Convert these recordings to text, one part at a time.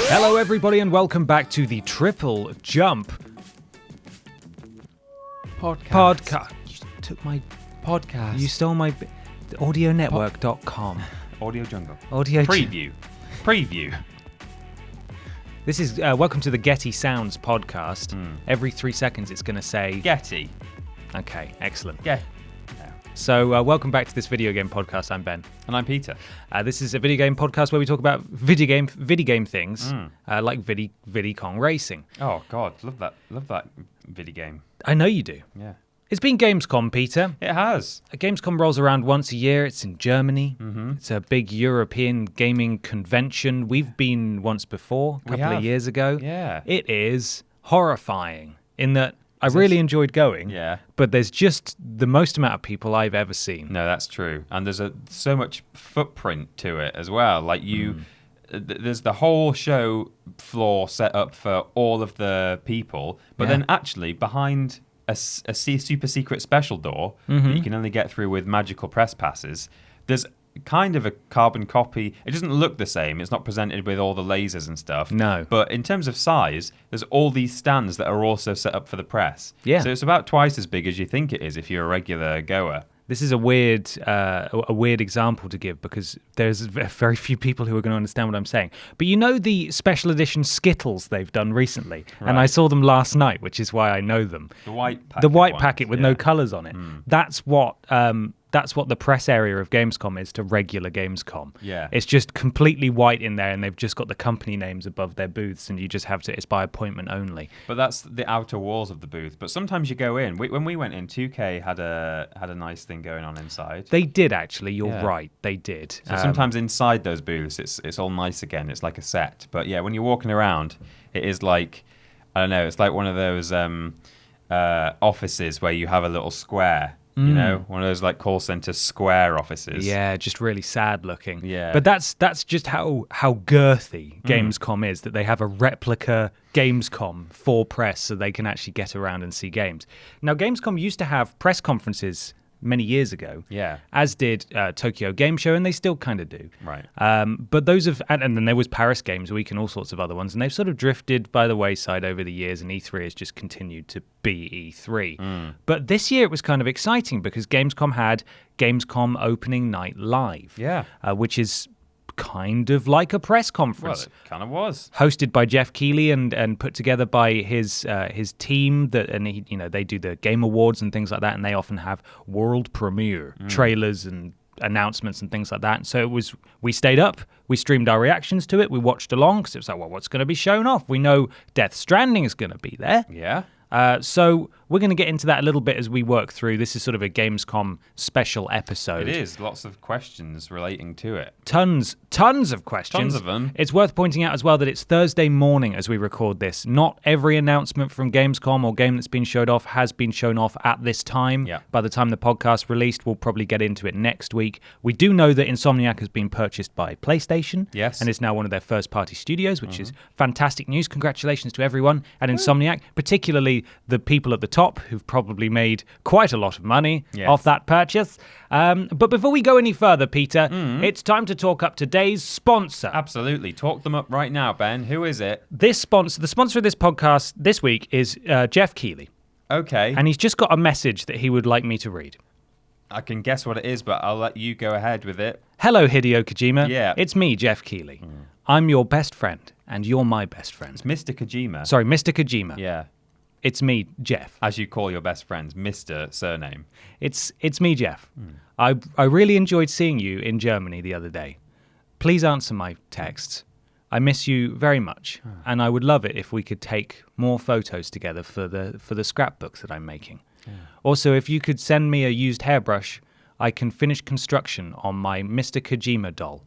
Hello everybody and welcome back to the TripleJump podcast. You took my podcast. You stole my audionetwork.com. Audio Jungle. Preview. This is welcome to the Getty Sounds podcast. Every 3 seconds it's going to say Getty. Okay, excellent. Yeah. So welcome back to this video game podcast. I'm Ben. And I'm Peter. This is a video game podcast where we talk about video game things like Vidicon racing. Oh God, love that video game. I know you do. Yeah. It's been Gamescom, Peter. It has. Gamescom rolls around once a year. It's in Germany. It's a big European gaming convention. We've been once before, a couple of years ago. Yeah. It is horrifying in that I really enjoyed going. Yeah. But there's just the most amount of people I've ever seen. No, that's true. And there's so much footprint to it as well. Like there's the whole show floor set up for all of the people, but then actually behind a super secret special door that you can only get through with magical press passes, there's kind of a carbon copy. It doesn't look the same. It's not presented with all the lasers and stuff. No. But in terms of size, there's all these stands that are also set up for the press. Yeah. So it's about twice as big as you think it is if you're a regular goer. This is a weird example to give because there's very few people who are going to understand what I'm saying. But you know the special edition Skittles they've done recently? Right. And I saw them last night, which is why I know them. The white packet. The white packet with no colours on it. That's what the press area of Gamescom is to regular Gamescom. Yeah. It's just completely white in there and they've just got the company names above their booths and you just have to, it's by appointment only. But that's the outer walls of the booth. But sometimes you go in. When we went in, 2K had a nice thing going on inside. They did actually, you're right, they did. So sometimes inside those booths, it's all nice again. It's like a set. But yeah, when you're walking around, it is like, I don't know, it's like one of those offices where you have a little square. You know, one of those like call center square offices. Yeah, just really sad looking. Yeah. But that's just how girthy Gamescom is, that they have a replica Gamescom for press so they can actually get around and see games. Now, Gamescom used to have press conferences many years ago, as did Tokyo Game Show, and they still kind of do. Right. But those have, and then there was Paris Games Week and all sorts of other ones, and they've sort of drifted by the wayside over the years, and E3 has just continued to be E3. But this year it was kind of exciting because Gamescom had Gamescom Opening Night Live, which is kind of like a press conference. Well, it kind of was. Hosted by Jeff Keighley and put together by his team, they do the Game Awards and things like that, and they often have world premiere trailers and announcements and things like that. And so we stayed up, we streamed our reactions to it, we watched along because it was like, well, what's going to be shown off? We know Death Stranding is going to be there. Yeah. So we're going to get into that a little bit as we work through. This is sort of a Gamescom special episode. It is. Lots of questions relating to it. Tons of questions. Tons of them. It's worth pointing out as well that it's Thursday morning as we record this. Not every announcement from Gamescom or game that's been showed off has been shown off at this time. Yeah. By the time the podcast released, we'll probably get into it next week. We do know that Insomniac has been purchased by PlayStation. Yes. And is now one of their first-party studios, which is fantastic news. Congratulations to everyone at Insomniac, particularly the people at the top who've probably made quite a lot of money off that purchase. But before we go any further, Peter, it's time to talk up today's sponsor. Absolutely. Talk them up right now, Ben. Who is it? The sponsor of this podcast this week is Jeff Keighley. Okay. And he's just got a message that he would like me to read. I can guess what it is, but I'll let you go ahead with it. Hello, Hideo Kojima. Yeah. It's me, Jeff Keighley. I'm your best friend, and you're my best friend. It's Mr. Kojima. Sorry, Mr. Kojima. Yeah. It's me, Jeff. As you call your best friends, Mr. Surname. It's me, Jeff. I really enjoyed seeing you in Germany the other day. Please answer my texts. I miss you very much, and I would love it if we could take more photos together for the scrapbooks that I'm making. Also, if you could send me a used hairbrush, I can finish construction on my Mr. Kojima doll.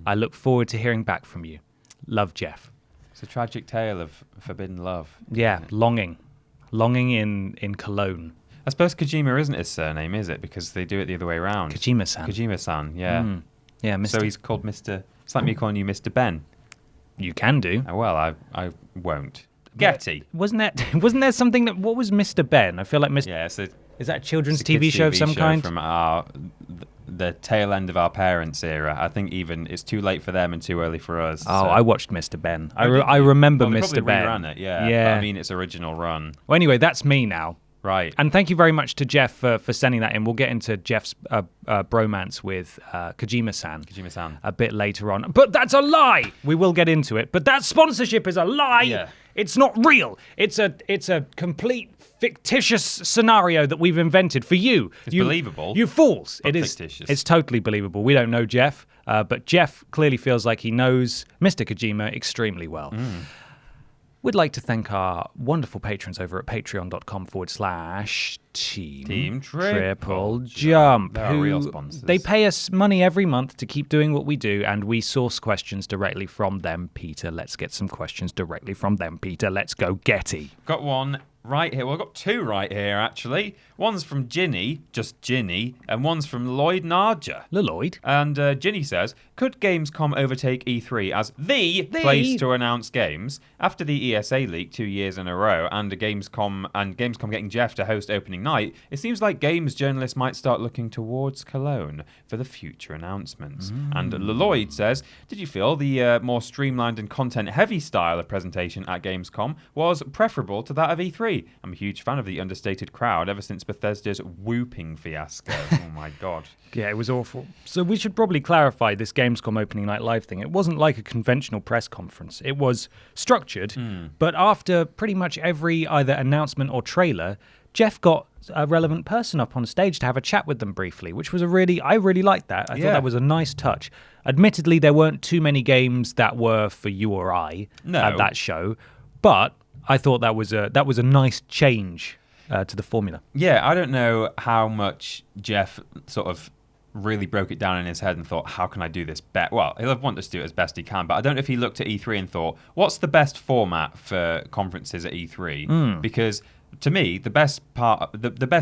I look forward to hearing back from you. Love, Jeff. It's a tragic tale of forbidden love. Yeah, longing in Cologne. I suppose Kojima isn't his surname, is it? Because they do it the other way around. Kojima-san. Kojima-san, yeah. Yeah, Mr. So he's called Mr. It's like me calling you Mr. Ben. You can do. Oh, well, I won't. Getty. Wasn't there something that... What was Mr. Ben? I feel like Mr. Yeah, Is that a children's TV show of some kind? From the tail end of our parents' era. I think even it's too late for them and too early for us. Oh, so. I watched Mr. Ben. I remember They Mr. probably Ben. rerun it, yeah. Yeah. But I mean, its original run. Well, anyway, that's me now. Right. And thank you very much to Jeff for sending that in. We'll get into Jeff's bromance with Kojima-san a bit later on. But that's a lie! We will get into it. But that sponsorship is a lie! Yeah. It's not real. It's a complete fictitious scenario that we've invented for you. It's believable. You fools. But It is. fictitious. It's totally believable. We don't know Jeff, but Jeff clearly feels like he knows Mr. Kojima extremely well. We'd like to thank our wonderful patrons over at patreon.com/Team TripleJump. They are real sponsors. They pay us money every month to keep doing what we do, and we source questions directly from them. Peter, let's get some questions directly from them. Peter, let's go Getty. Got one right here. Well, I've got two right here, actually. One's from Ginny, just Ginny, and one's from Lloyd Narja. Lloyd. And Ginny says, could Gamescom overtake E3 as the place to announce games? After the ESA leak 2 years in a row and Gamescom getting Jeff to host opening night, it seems like games journalists might start looking towards Cologne for the future announcements. And Lloyd says, did you feel the more streamlined and content-heavy style of presentation at Gamescom was preferable to that of E3? I'm a huge fan of the understated crowd ever since Bethesda's whooping fiasco. Oh my god. Yeah, it was awful. So we should probably clarify this Gamescom opening night live thing. It wasn't like a conventional press conference. It was structured, but after pretty much every either announcement or trailer, Jeff got a relevant person up on stage to have a chat with them briefly, which was I really liked that. I thought that was a nice touch. Admittedly, there weren't too many games that were for you or I at that show, but I thought that was a nice change to the formula. Yeah, I don't know how much Jeff sort of really broke it down in his head and thought, how can I do this best? Well, he'll want us to do it as best he can, but I don't know if he looked at E3 and thought, what's the best format for conferences at E3? Because to me, the best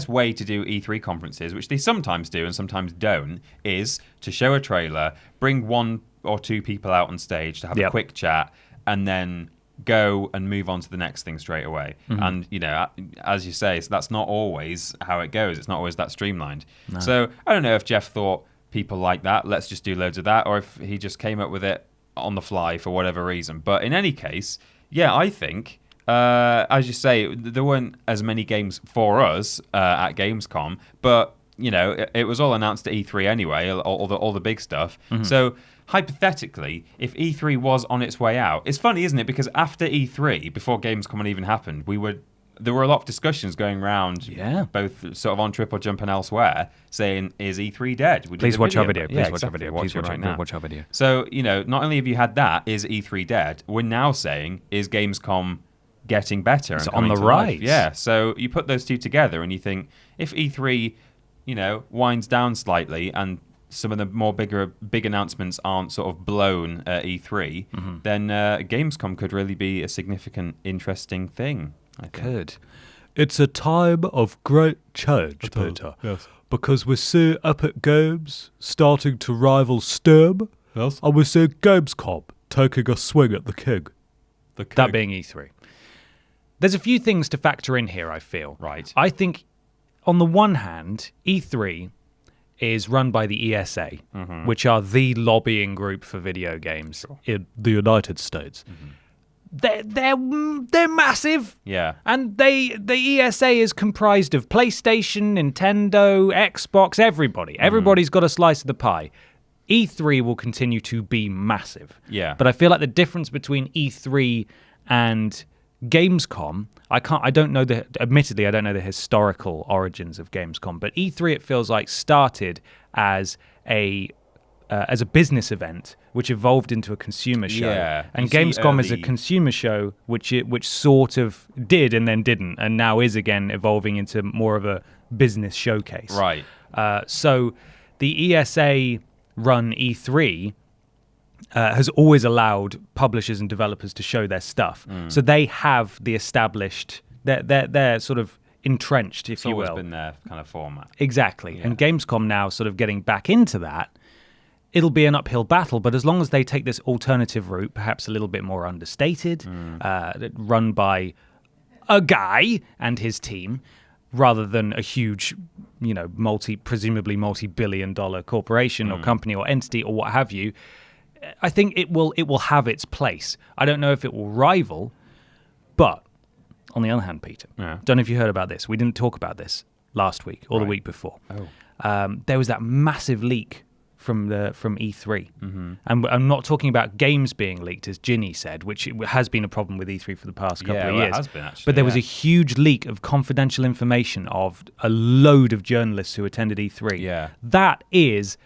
way to do E3 conferences, which they sometimes do and sometimes don't, is to show a trailer, bring one or two people out on stage to have a quick chat, and then go and move on to the next thing straight away. And, you know, as you say, so that's not always how it goes. It's not always that streamlined. No. So I don't know if Jeff thought people like that, let's just do loads of that, or if he just came up with it on the fly for whatever reason. But in any case, yeah, I think, as you say, there weren't as many games for us at Gamescom, but, you know, it was all announced at E3 anyway, all the big stuff. So hypothetically, if E3 was on its way out, it's funny, isn't it? Because after E3, before Gamescom even happened, there were a lot of discussions going around, both sort of on TripleJump and elsewhere, saying, is E3 dead? Please watch our video. Please watch our video. Please watch our video. So, you know, not only have you had that, is E3 dead? We're now saying, is Gamescom getting better? It's and on the rise. Yeah, so you put those two together and you think, if E3, you know, winds down slightly and some of the more big announcements aren't sort of blown at E3, then Gamescom could really be a significant, interesting thing. I think. Could. It's a time of great change, Peter. Yes. Because we see Epic Games starting to rival Steam, Yes. and we see Gamescom taking a swing at the king. That being E3. There's a few things to factor in here, I feel. Right. I think, on the one hand, E3 is run by the ESA, which are the lobbying group for video games in the United States. They're massive. Yeah. And the ESA is comprised of PlayStation, Nintendo, Xbox, everybody. Everybody's got a slice of the pie. E3 will continue to be massive. Yeah. But I feel like the difference between E3 and Gamescom, admittedly, I don't know the historical origins of Gamescom, but E3, it feels like, started as a business event, which evolved into a consumer show. Yeah, and Gamescom is a consumer show, which sort of did and then didn't, and now is again evolving into more of a business showcase. Right. So the ESA run E3 has always allowed publishers and developers to show their stuff. So they have the established, they're sort of entrenched, if you will. It's always been their kind of format. Exactly. Yeah. And Gamescom now sort of getting back into that, it'll be an uphill battle, but as long as they take this alternative route, perhaps a little bit more understated, run by a guy and his team, rather than a huge, presumably multi-billion-dollar corporation or company or entity or what have you. I think it will have its place. I don't know if it will rival, but on the other hand, Peter, don't know if you heard about this. We didn't talk about this last week or the week before. There was that massive leak from E3. And I'm not talking about games being leaked, as Ginny said, which has been a problem with E3 for the past couple of years. It has been, actually. But there was a huge leak of confidential information of a load of journalists who attended E3. Yeah. That is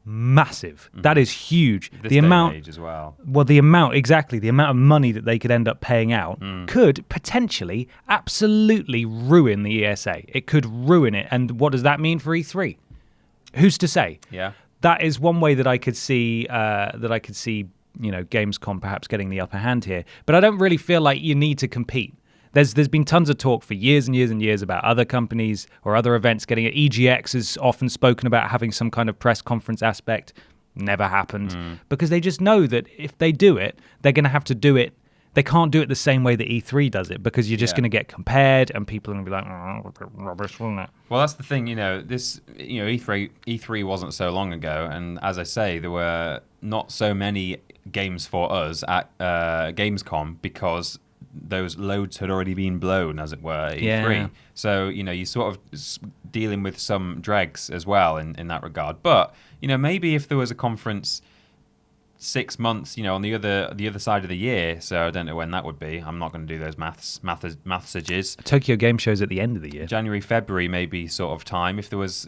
massive. That is huge. This the amount age as well. Well, the amount of money that they could end up paying out could potentially absolutely ruin the ESA. It could ruin it. And what does that mean for E3? Who's to say? Yeah. That is one way that I could see. Gamescom perhaps getting the upper hand here. But I don't really feel like you need to compete. There's been tons of talk for years and years and years about other companies or other events getting it. EGX has often spoken about having some kind of press conference aspect. Never happened because they just know that if they do it, they're going to have to do it. They can't do it the same way that E3 does it because you're just going to get compared and people are going to be like, rubbish, wasn't it? Well, that's the thing, E3 wasn't so long ago, and as I say, there were not so many games for us at Gamescom because those loads had already been blown, as it were, at E3. Yeah. So, you're sort of dealing with some dregs as well in that regard. But, maybe if there was a conference 6 months, on the other side of the year, so I don't know when that would be. I'm not going to do those mathsages. Tokyo Game Show's at the end of the year. January, February, maybe sort of time. If there was,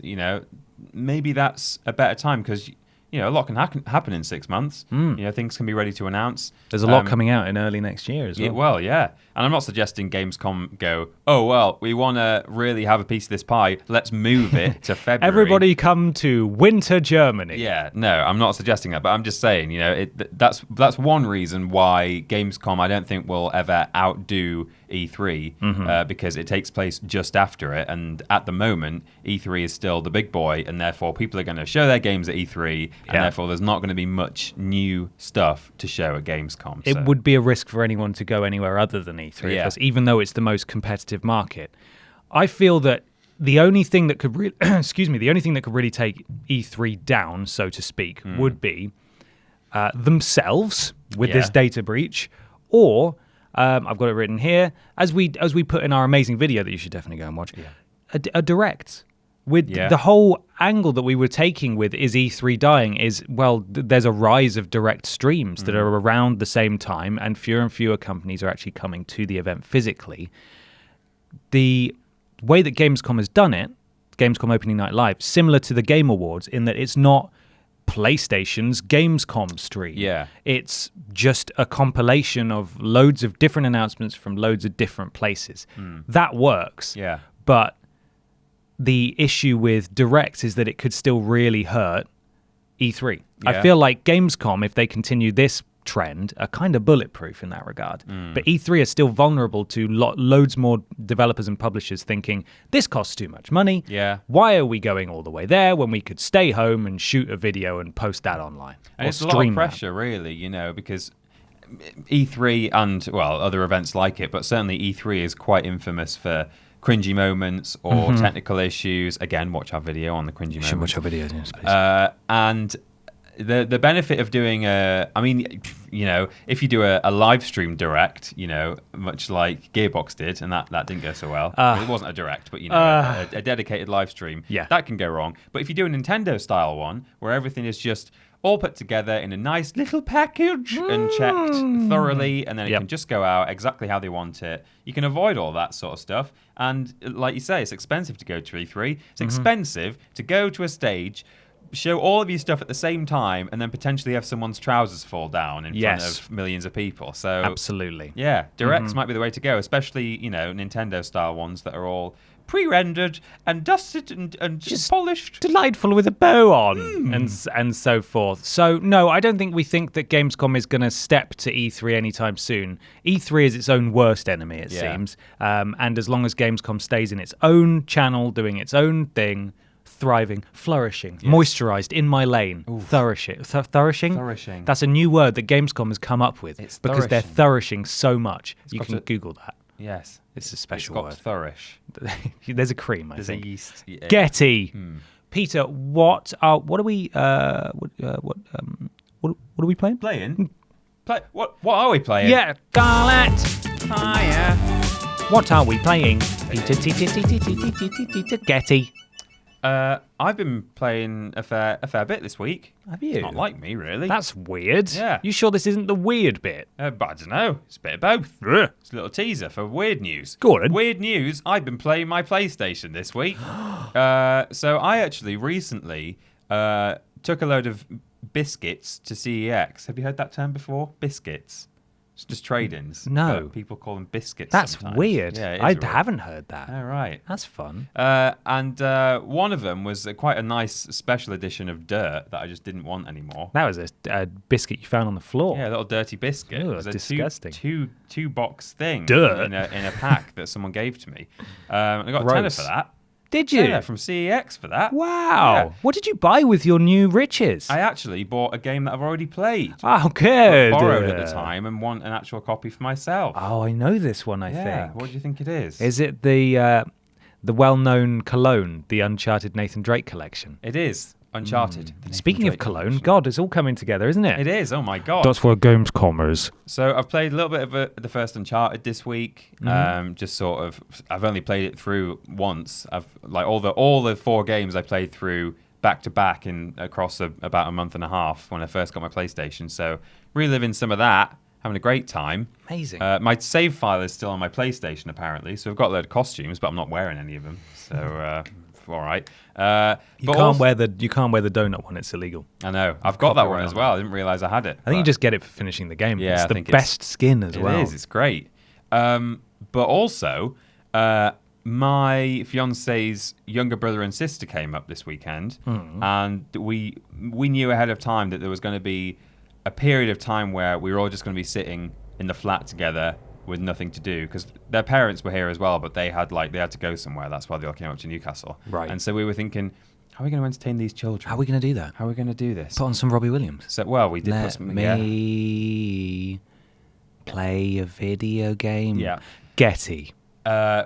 maybe that's a better time because a lot can happen in 6 months. Things can be ready to announce. There's a lot coming out in early next year as well. Yeah. And I'm not suggesting Gamescom go, oh, well, we want to really have a piece of this pie. Let's move it to February. Everybody come to winter Germany. Yeah, no, I'm not suggesting that. But I'm just saying, that's one reason why Gamescom, I don't think, will ever outdo E3 because it takes place just after it. And at the moment, E3 is still the big boy. And therefore, people are going to show their games at E3. And therefore, there's not going to be much new stuff to show at Gamescom. It would be a risk for anyone to go anywhere other than E3, because even though it's the most competitive market. I feel that the only thing that could really, the only thing that could really take E3 down, so to speak, would be themselves with this data breach, or I've got it written here as we put in our amazing video that you should definitely go and watch. A direct. With the whole angle that we were taking with is E3 dying is, there's a rise of direct streams that are around the same time, and fewer companies are actually coming to the event physically. The way that Gamescom has done it, Gamescom Opening Night Live, similar to the Game Awards in that it's not PlayStation's Gamescom stream. Yeah. It's just a compilation of loads of different announcements from loads of different places. That works. Yeah. But the issue with Direct is that it could still really hurt E3. Yeah. I feel like Gamescom, if they continue this trend, are kind of bulletproof in that regard. But E3 are still vulnerable to loads more developers and publishers thinking, this costs too much money. Yeah. Why are we going all the way there when we could stay home and shoot a video and post that online? And it's a lot of pressure, really, because E3 and, other events like it, but certainly E3 is quite infamous for cringy moments or technical issues. Again, watch our video on the cringy moments. Should watch our videos, yes, please. And the benefit of doing if you do a live stream direct, much like Gearbox did, and that didn't go so well. It wasn't a direct, but a dedicated live stream. Yeah. That can go wrong. But if you do a Nintendo style one where everything is just all put together in a nice little package and checked thoroughly, and then it can just go out exactly how they want it. You can avoid all that sort of stuff. And like you say, it's expensive to go to E3. It's expensive to go to a stage, show all of your stuff at the same time, and then potentially have someone's trousers fall down in front of millions of people. So absolutely. Yeah, directs might be the way to go, especially, Nintendo-style ones that are all pre-rendered and dusted and just polished, delightful with a bow on, and so forth. So no, I don't think we think that Gamescom is going to step to E3 anytime soon. E3 is its own worst enemy, it seems, and as long as Gamescom stays in its own channel, doing its own thing, thriving, flourishing, moisturized, in my lane, flourishing. Flourishing. That's a new word that Gamescom has come up with because they're flourishing so much. You can Google that. Yes. This is a It's special got word. flourish. There's a cream, I There's think. a yeast. Yeah. Getty. Peter, what are we what are we playing? Playing? What are we playing? Yeah, Scarlet. Hiya. What are we playing? Peter, Getty. I've been playing a fair bit this week. Have you? It's not like me, really. That's weird. Yeah. You sure this isn't the weird bit? But I don't know. It's a bit of both. Ugh. It's a little teaser for weird news. Go on. Weird news. I've been playing my PlayStation this week. So I actually recently took a load of biscuits to CEX. Have you heard that term before? Biscuits. It's just trade-ins. No. But people call them biscuits. That's sometimes. weird. Yeah, it is I weird. haven't heard that. Oh, right. That's fun. And one of them was quite a nice special edition of Dirt that I just didn't want anymore. That was a biscuit you found on the floor. Yeah, a little dirty biscuit. Ew, It was a disgusting. two box thing Dirt. in a pack that someone gave to me. I got a tenner Gross. for that. Did you? Tenner from CEX for that. Wow. Yeah. What did you buy with your new riches? I actually bought a game that I've already played. Oh, good. Borrowed at the time and want an actual copy for myself. Oh, I know this one, I yeah. think. What do you think it is? Is it the well-known cologne, the Uncharted Nathan Drake collection? It is. Uncharted. The Nathan Speaking of Drake cologne, collection. God, it's all coming together, isn't it? It is. Oh my God. That's what Gamescom is. So I've played a little bit of the first Uncharted this week. Just sort of, I've only played it through once. I've like all the 4 games I played through back to back in across about a month and a half when I first got my PlayStation. So reliving some of that, having a great time. Amazing. My save file is still on my PlayStation apparently, so I've got a load of costumes, but I'm not wearing any of them. So all right. You can't wear the donut one; it's illegal. I know. I've got that one Copyright as on well. I didn't realize I had it. I think you just get it for finishing the game. Yeah, it's I the think best skin as It well. is. It's great. But also, my fiance's younger brother and sister came up this weekend, and we knew ahead of time that there was going to be a period of time where we were all just going to be sitting in the flat together with nothing to do because their parents were here as well, but they had to go somewhere. That's why they all came up to Newcastle. Right. And so we were thinking, how are we going to entertain these children? How are we going to do that? How are we going to do this? Put on some Robbie Williams. So, well, we did put Let some. me play a video game. Yeah. Getty.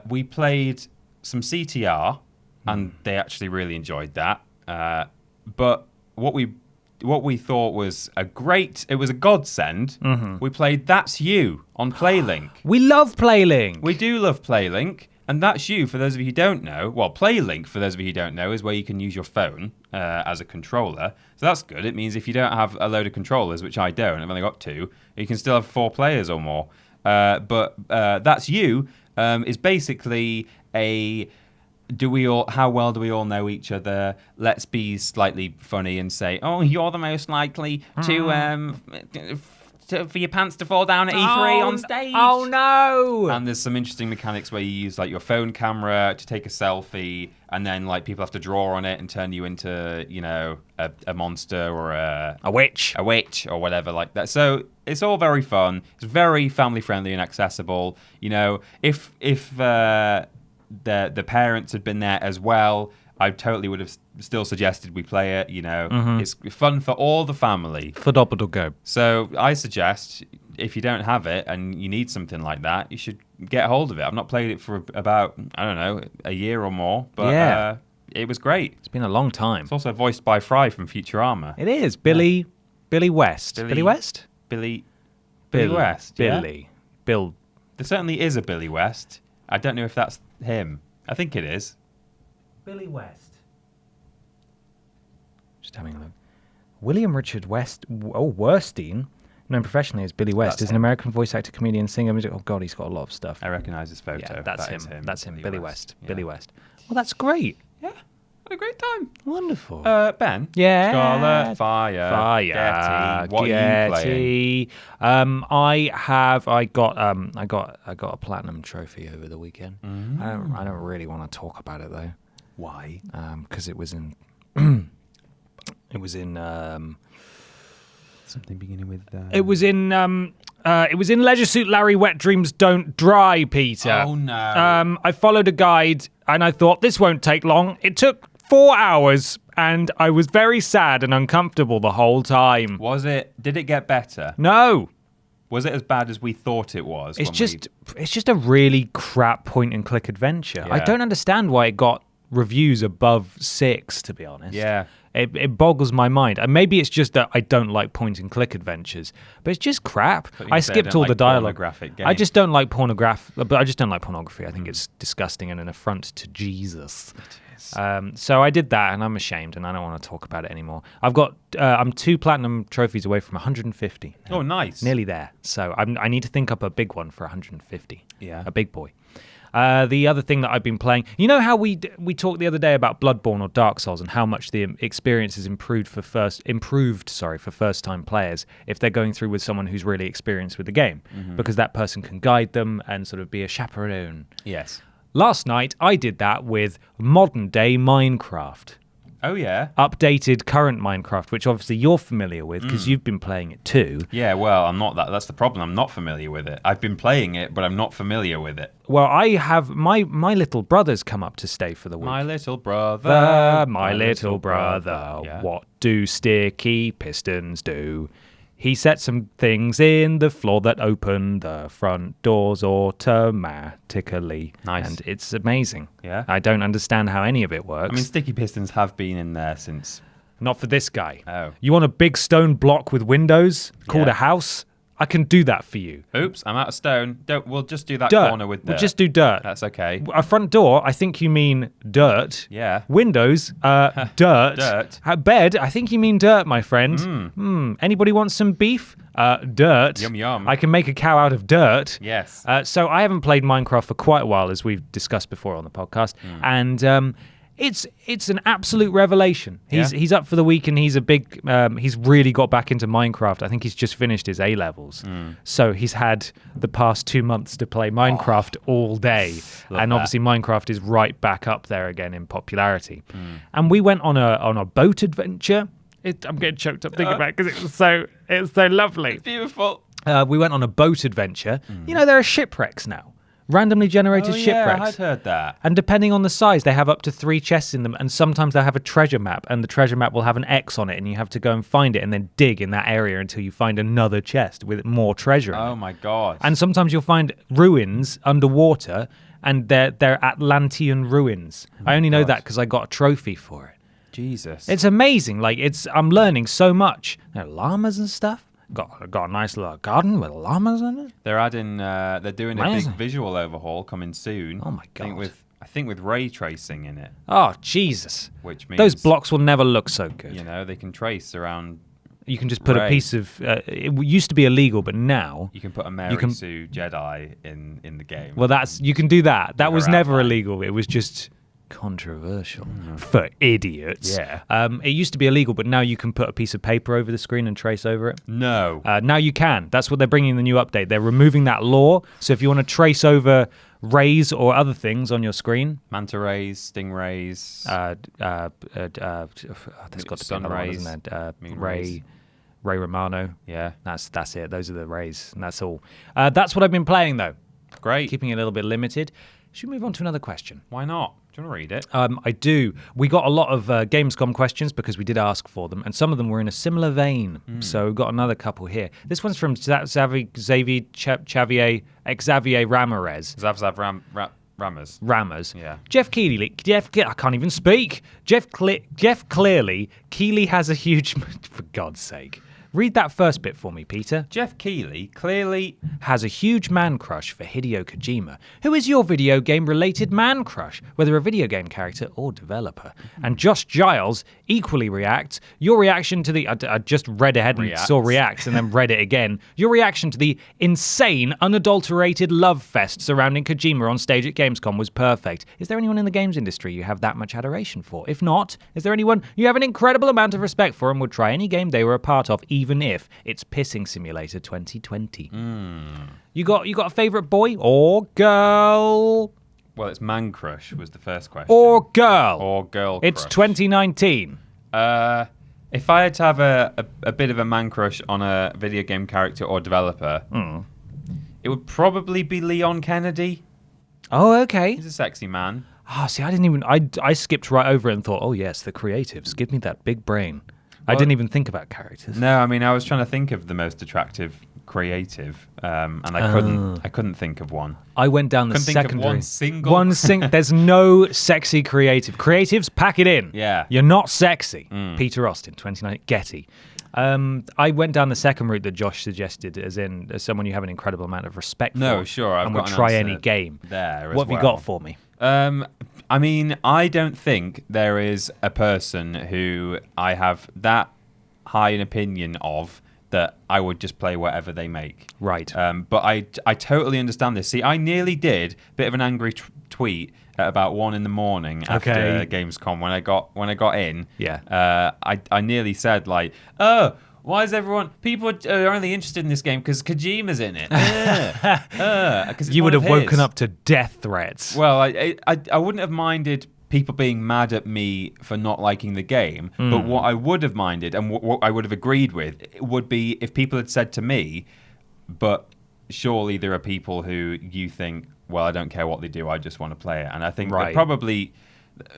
We played some CTR, and they actually really enjoyed that. But what we thought was a godsend. We played That's You on PlayLink. We love PlayLink. We do love PlayLink, and That's You, for those of you who don't know. Well, PlayLink, for those of you who don't know, is where you can use your phone as a controller. So that's good. It means if you don't have a load of controllers, which I don't, I've only got 2, you can still have 4 players or more. But That's You is basically a... how well do we all know each other? Let's be slightly funny and say, oh, you're the most likely for your pants to fall down at E3 on stage. Oh no! And there's some interesting mechanics where you use like your phone camera to take a selfie, and then like people have to draw on it and turn you into, you know, a monster or a witch. A witch or whatever like that. So it's all very fun. It's very family friendly and accessible. You know, if the parents had been there as well, I totally would have still suggested we play it. You know, It's fun for all the family. For go. So I suggest if you don't have it and you need something like that, you should get hold of it. I've not played it for about, I don't know, a year or more, but it was great. It's been a long time. It's also voiced by Fry from Futurama. It is. Billy West. Billy West? Billy West. Yeah? Bill. There certainly is a Billy West. I don't know if that's him. I think it is. Billy West. Just having a look. William Richard West. Oh, Werstein, known professionally as Billy West, That's is an him. American voice actor, comedian, singer, music. Oh God, he's got a lot of stuff. I recognise his photo. Yeah, that's That him. is him. That's him. Billy West. Yeah. Billy West. Well, that's great. Yeah, had a great time. Wonderful. Ben. Yeah. Scarlet, Fire, Getty. What are you playing? I got a platinum trophy over the weekend. I don't really want to talk about it though. Why? Because it was in Something beginning with. it was in Leisure Suit Larry. Wet Dreams Don't Dry, Peter. Oh no. I followed a guide and I thought this won't take long. It took 4 hours and I was very sad and uncomfortable the whole time. Was it? Did it get better? No. Was it as bad as we thought it was? It's just a really crap point-and-click adventure. I don't understand why it got reviews above 6, to be honest. Yeah. It boggles my mind. And maybe it's just that I don't like point-and-click adventures, but it's just crap. I skipped all the dialogue. I just don't like pornography. But I just don't like pornography. I think it's disgusting and an affront to Jesus. So I did that, and I'm ashamed, and I don't want to talk about it anymore. I'm 2 platinum trophies away from 150. Now. Oh, nice. Nearly there. So I need to think up a big one for 150. Yeah. A big boy. The other thing that I've been playing, you know how we talked the other day about Bloodborne or Dark Souls and how much the experience is improved for first-time players if they're going through with someone who's really experienced with the game, because that person can guide them and sort of be a chaperone. Yes. Last night, I did that with modern-day Minecraft. Oh, yeah? Updated current Minecraft, which obviously you're familiar with because you've been playing it too. Yeah, well, I'm not that. That's the problem. I'm not familiar with it. I've been playing it, but I'm not familiar with it. Well, I have... My little brother's come up to stay for the week. My little brother. My little brother. Yeah. What do sticky pistons do? He set some things in the floor that open the front doors automatically. Nice. And it's amazing. Yeah. I don't understand how any of it works. I mean, sticky pistons have been in there since... Not for this guy. Oh. You want a big stone block with windows called a house? I can do that for you. Oops, I'm out of stone. We'll just do that Dirt. corner with dirt. We'll just do dirt. That's okay. A front door, I think you mean dirt. Yeah. Windows, dirt. Dirt. Bed, I think you mean dirt, my friend. Anybody want some beef? Dirt. Yum, yum. I can make a cow out of dirt. Yes. So I haven't played Minecraft for quite a while, as we've discussed before on the podcast. And it's an absolute revelation. He's up for the week, and he's he's really got back into Minecraft. I think he's just finished his A-levels. So he's had the past 2 months to play Minecraft all day. And obviously Minecraft is right back up there again in popularity. And we went on a boat adventure. I'm getting choked up thinking about it because it's so lovely. It's beautiful. We went on a boat adventure. You know, there are shipwrecks now. Randomly generated shipwrecks. Yeah, I'd heard that. And depending on the size, they have up to 3 chests in them, and sometimes they'll have a treasure map, and the treasure map will have an X on it, and you have to go and find it and then dig in that area until you find another chest with more treasure in it. Oh my god. And sometimes you'll find ruins underwater, and they're Atlantean ruins. I only know that because I got a trophy for it. Jesus. It's amazing. I'm learning so much. There are llamas and stuff. Got a nice little garden with llamas in it. They're doing a big visual overhaul coming soon. Oh my god! I think with ray tracing in it. Oh Jesus! Which means those blocks will never look so good. You know, they can trace around. You can just put a piece of. It used to be illegal, but now you can put a Mary Sue Jedi in the game. Well, you can do that. That was never illegal. It was just controversial for idiots. Yeah. It used to be illegal, but now you can put a piece of paper over the screen and trace over it. No. Now you can. That's what they're bringing in the new update. They're removing that law. So if you want to trace over rays or other things on your screen, manta rays, stingrays, there's got to sun be another rays, one, isn't there? Ray Romano. Yeah. That's it. Those are the rays, and that's all. That's what I've been playing though. Great. Keeping it a little bit limited. Should we move on to another question? Why not? Do you want to read it? I do. We got a lot of Gamescom questions because we did ask for them, and some of them were in a similar vein. So we've got another couple here. This one's from Xavier Ramirez. Rammers. Yeah. Jeff Keighley. I can't even speak. Jeff clearly. Keighley has a huge... For God's sake. Read that first bit for me, Peter. Jeff Keighley clearly has a huge man crush for Hideo Kojima. Who is your video game-related man crush, whether a video game character or developer? And Josh Giles equally reacts. Your reaction to the... I just read ahead and saw react and then read it again. Your reaction to the insane, unadulterated love fest surrounding Kojima on stage at Gamescom was perfect. Is there anyone in the games industry you have that much adoration for? If not, is there anyone you have an incredible amount of respect for and would try any game they were a part of, even if it's Pissing Simulator 2020. You got a favourite boy or girl? Well, it's man crush was the first question. Or girl. Or girl It's crush. 2019. If I had to have a bit of a man crush on a video game character or developer, it would probably be Leon Kennedy. Oh, okay. He's a sexy man. See, I skipped right over it and thought, oh yes, the creatives, give me that big brain. I didn't even think about characters. No, I mean, I was trying to think of the most attractive creative, and I couldn't think of one. I went down the Couldn't think of secondary. one single. There's no sexy creative. Creatives, pack it in. Yeah. You're not sexy. Peter Austin, 29, Getty. I went down the second route that Josh suggested, as someone you have an incredible amount of respect for. No, sure. And would try any game. What have you got for me? I mean, I don't think there is a person who I have that high an opinion of that I would just play whatever they make. Right. But I totally understand this. See, I nearly did a bit of an angry tweet at about 1 a.m. after Gamescom when I got in. Yeah. I nearly said like, oh, why is people are only interested in this game because Kojima's in it? 'Cause you would have woken up to death threats. Well, I wouldn't have minded people being mad at me for not liking the game, but what I would have minded and what I would have agreed with would be if people had said to me, but surely there are people who you think, well, I don't care what they do, I just want to play it. And I think that probably,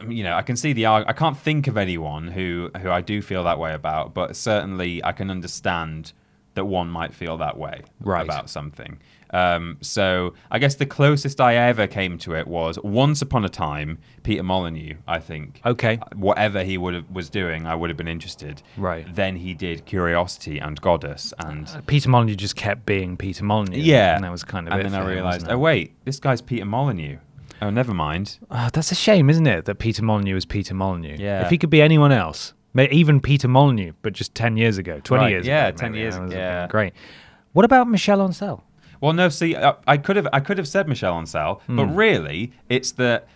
I can see I can't think of anyone who I do feel that way about, but certainly I can understand that one might feel that way about something. So I guess the closest I ever came to it was once upon a time, Peter Molyneux, I think. Okay. Whatever he was doing, I would have been interested. Right. Then he did Curiosity and Goddess. And Peter Molyneux just kept being Peter Molyneux. Yeah. And that was kind of and it. then I him, realised, wasn't it? oh, wait, this guy's Peter Molyneux. Oh, never mind. Oh, that's a shame, isn't it, that Peter Molyneux is Peter Molyneux? Yeah. If he could be anyone else, even Peter Molyneux, but just 10 years ago, 20 years ago. Yeah, 10 years ago. Yeah. Great. What about Michel Ancel? Well, no, see, I could have said Michel Ancel, but really, it's that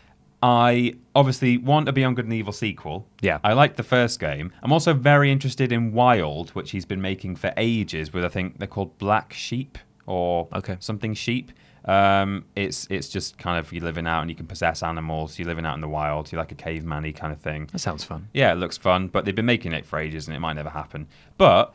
I obviously want a Beyond Good and Evil sequel. Yeah. I liked the first game. I'm also very interested in Wild, which he's been making for ages with, I think they're called Black Sheep or something sheep. It's just kind of you living out and you can possess animals. You're living out in the wild. You're like a caveman-y kind of thing. That sounds fun. Yeah, it looks fun, but they've been making it for ages and it might never happen. But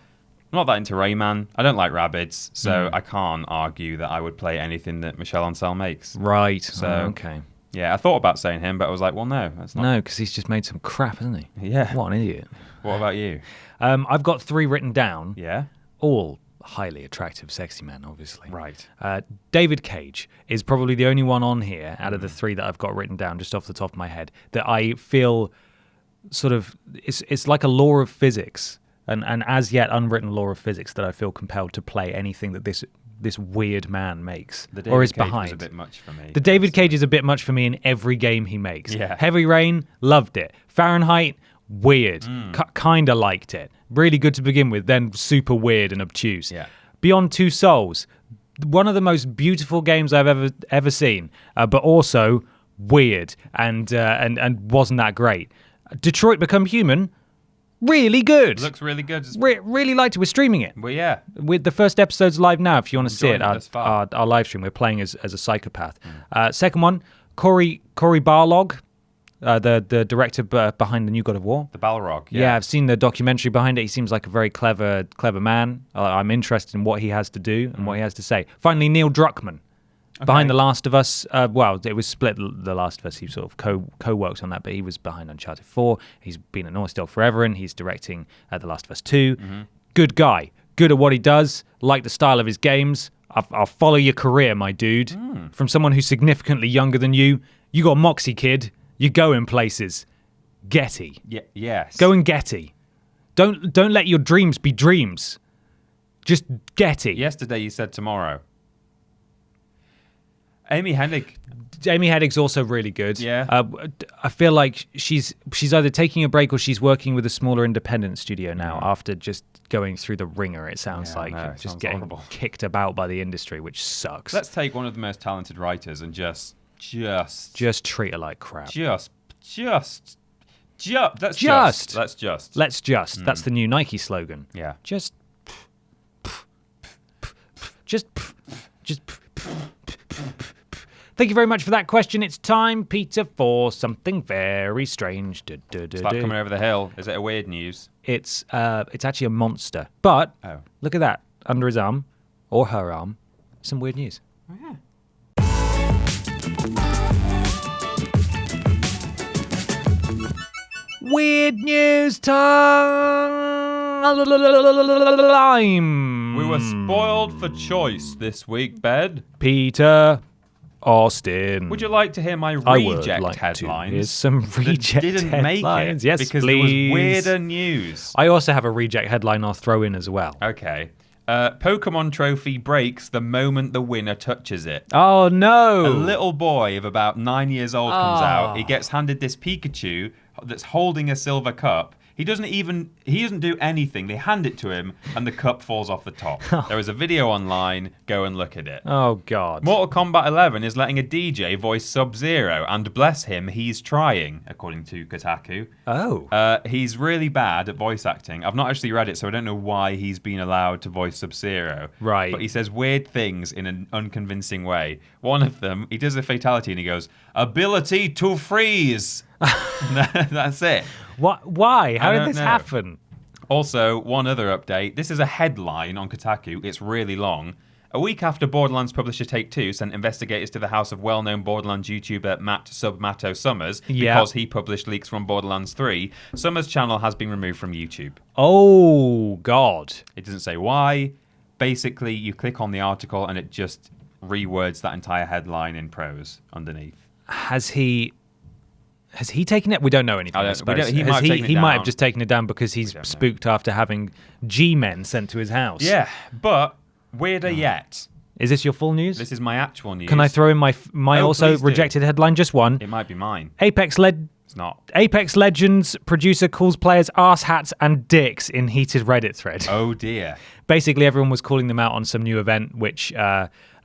I'm not that into Rayman. I don't like rabbits, so I can't argue that I would play anything that Michel Ancel makes. Right. So, okay. Yeah, I thought about saying him, but I was like, well, no, that's not. No, because he's just made some crap, hasn't he? Yeah. What an idiot. What about you? I've got 3 written down. Yeah. All highly attractive, sexy men, obviously. Right. David Cage is probably the only one on here out of the 3 that I've got written down just off the top of my head that I feel sort of it's like a law of physics. An as yet unwritten law of physics that I feel compelled to play anything that this weird man makes or is behind. The David Cage was a bit much for me. The David Cage is a bit much for me in every game he makes. Yeah. Heavy Rain, loved it. Fahrenheit, weird. Kind of liked it. Really good to begin with, then super weird and obtuse. Yeah. Beyond Two Souls, one of the most beautiful games I've ever seen, but also weird and wasn't that great. Detroit Become Human, really good. Looks really good. Really liked it. We're streaming it. Well, yeah. With the first episode's live now. If you want to see it, our live stream. We're playing as a psychopath. Second one, Cory Barlog, the director behind the new God of War. The Balrog. Yeah, I've seen the documentary behind it. He seems like a very clever man. I'm interested in what he has to do and what he has to say. Finally, Neil Druckmann. Behind The Last of Us, well, it was split, The Last of Us. He sort of co-worked on that, but he was behind Uncharted 4. He's been at Naughty Dog forever, and he's directing The Last of Us 2. Good guy. Good at what he does. Like the style of his games. I'll follow your career, my dude. From someone who's significantly younger than you. You got Moxie, kid. You're going places. Getty. Yes. Go and Getty. Don't let your dreams be dreams. Just Getty. Yesterday you said tomorrow. Amy Hennig's also really good. Yeah. I feel like she's either taking a break or she's working with a smaller independent studio now after just going through the ringer, it sounds like. No, just getting horrible. Kicked about by the industry, which sucks. Let's take one of the most talented writers and just treat her like crap. Let's just. That's the new Nike slogan. Yeah. Just. Thank you very much for that question. It's time, Peter, for something very strange. It's like coming over the hill. Is it a weird news? It's actually a monster. But look at that. Under his arm, or her arm, some weird news. Oh, yeah. Weird news time! Lime. We were spoiled for choice this week, Ben. Peter Austin. Would you like to hear my I would reject like headlines? To. Here's some reject didn't headlines. Make it Yes, because please. there was weirder news. I also have a reject headline I'll throw in as well. Okay. Pokemon trophy breaks the moment the winner touches it. Oh, no. A little boy of about 9 years old comes out. He gets handed this Pikachu that's holding a silver cup. He doesn't do anything. They hand it to him, and the cup falls off the top. There is a video online. Go and look at it. Oh, God. Mortal Kombat 11 is letting a DJ voice Sub-Zero, and bless him, he's trying, according to Kotaku. Oh. He's really bad at voice acting. I've not actually read it, so I don't know why he's been allowed to voice Sub-Zero. Right. But he says weird things in an unconvincing way. One of them, he does a fatality, and he goes, "Ability to freeze." That's it. What? Why? How did this know. happen? Also, one other update. This is a headline on Kotaku. It's really long. A week after Borderlands publisher Take-Two sent investigators to the house of well-known Borderlands YouTuber Matt Submato Summers because he published leaks from Borderlands 3, Summers' channel has been removed from YouTube. Oh, God. It doesn't say why. Basically, you click on the article and it just rewords that entire headline in prose underneath. Has he taken it? We don't know anything. I suppose. He might have just taken it down because he's spooked after having G-men sent to his house. Yeah, but weirder yet. Is this your full news? This is my actual news. Can I throw in my also rejected headline? Just one. It might be mine. It's not. Apex Legends producer calls players arse hats and dicks in heated Reddit thread. Oh dear. Basically, everyone was calling them out on some new event, which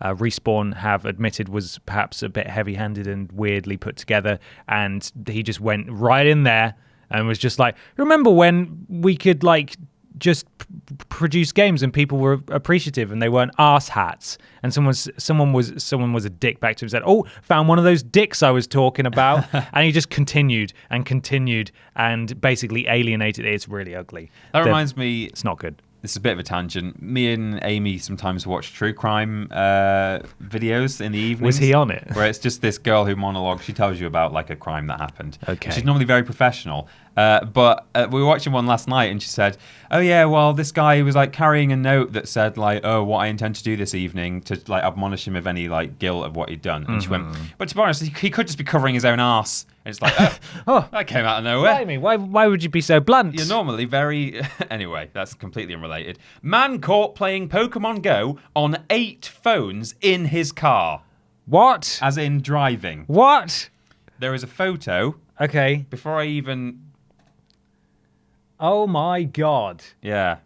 Respawn have admitted was perhaps a bit heavy-handed and weirdly put together, and he just went right in there and was just like, remember when we could just produce games and people were appreciative and they weren't arse hats, and someone was a dick back to him and said, oh, found one of those dicks I was talking about. And he just continued and basically alienated it. It's really ugly. That reminds me, it's not good. This is a bit of a tangent. Me and Amy sometimes watch true crime videos in the evenings. Was he on it? Where it's just this girl who monologues. She tells you about a crime that happened. Okay. She's normally very professional. But we were watching one last night and she said, oh yeah, well, this guy was carrying a note that said oh, what I intend to do this evening to admonish him of any guilt of what he'd done. And she went, but to be honest, he could just be covering his own arse. And it's oh, that came out of nowhere. Why would you be so blunt? You're normally very... Anyway, that's completely unrelated. Man caught playing Pokemon Go on 8 phones in his car. What? As in driving. What? There is a photo. Okay. Before I even... Oh my God. Yeah.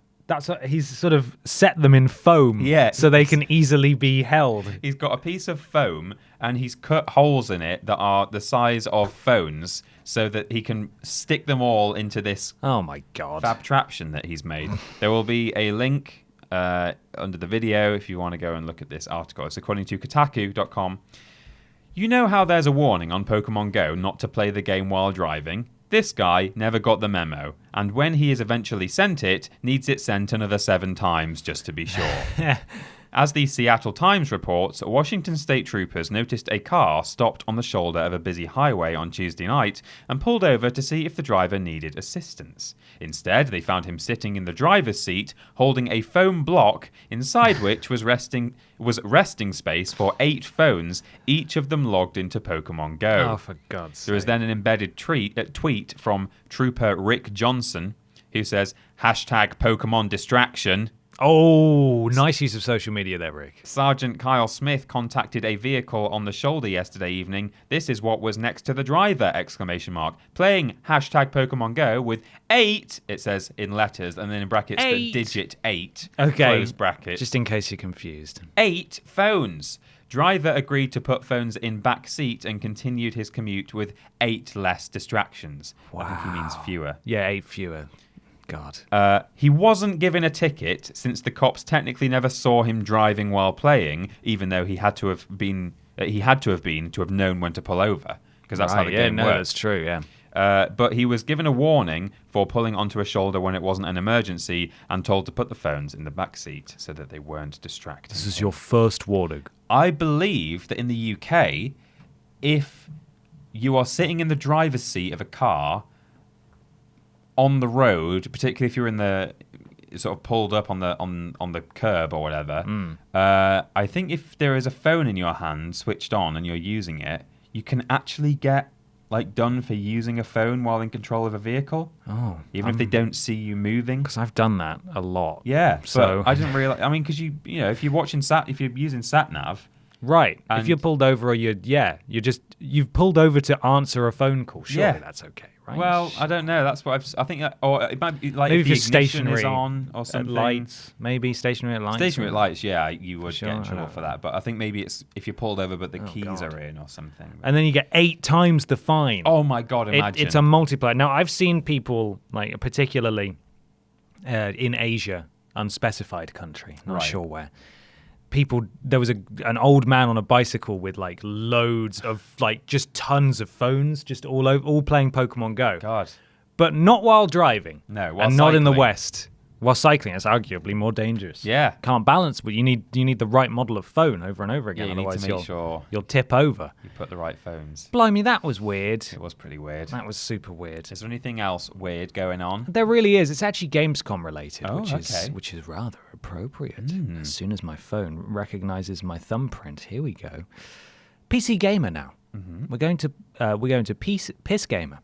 He's sort of set them in foam, so they can easily be held. He's got a piece of foam and he's cut holes in it that are the size of phones so that he can stick them all into this fabtraption that he's made. There will be a link under the video if you want to go and look at this article. It's according to Kotaku.com. You know how there's a warning on Pokemon Go not to play the game while driving? This guy never got the memo, and when he is eventually sent it, needs it sent another 7 times just to be sure. As the Seattle Times reports, Washington state troopers noticed a car stopped on the shoulder of a busy highway on Tuesday night and pulled over to see if the driver needed assistance. Instead, they found him sitting in the driver's seat, holding a foam block, inside which was resting space for 8 phones, each of them logged into Pokemon Go. Oh, for God's sake. There was then an embedded tweet from Trooper Rick Johnson, who says, #Pokemon distraction. Oh, nice use of social media there, Rick. Sergeant Kyle Smith contacted a vehicle on the shoulder yesterday evening. This is what was next to the driver, ! Playing #Pokemon Go with 8, it says in letters, and then in brackets, the digit 8. Okay. Close bracket. Just in case you're confused. 8 phones. Driver agreed to put phones in back seat and continued his commute with 8 less distractions. Wow. I think he means fewer. Yeah, 8 fewer. God. He wasn't given a ticket since the cops technically never saw him driving while playing, even though he had to have been to have known when to pull over, because that's how the game works. That's true. Yeah. But he was given a warning for pulling onto a shoulder when it wasn't an emergency, and told to put the phones in the back seat so that they weren't distracted. This is your first warning. I believe that in the UK, if you are sitting in the driver's seat of a car on the road, particularly if you're in the sort of pulled up on the curb or whatever, I think if there is a phone in your hand switched on and you're using it, you can actually get like done for using a phone while in control of a vehicle. Oh, even if they don't see you moving. Because I've done that a lot. Yeah, so I didn't realize. I mean, because you know, if you're using SatNav, right? If you're pulled over, or you've pulled over to answer a phone call. Surely that's okay, right? Well, I don't know. That's what I think. Or it might be like maybe if the if ignition stationary is on or something. Lights, maybe stationary lights. Stationary lights, yeah, you would get in trouble I for that. But I think maybe it's if you're pulled over but the keys are in or something. And then you get 8 times the fine. Oh my God, imagine. It's a multiplier. Now, I've seen people, like particularly in Asia, unspecified country, not sure where, there was an old man on a bicycle with like loads of like just tons of phones, just all playing Pokemon Go. God. But not while driving. No, while and not in the West. While cycling, it's arguably more dangerous. Yeah. Can't balance, but you need the right model of phone over and over again. Yeah, otherwise need to make sure you'll tip over. You put the right phones. Blimey, that was weird. It was pretty weird. That was super weird. Is there anything else weird going on? There really is. It's actually Gamescom related, okay. which is rather appropriate. As soon as my phone recognizes my thumbprint, here we go. PC Gamer now. We're going to Piss Gamer.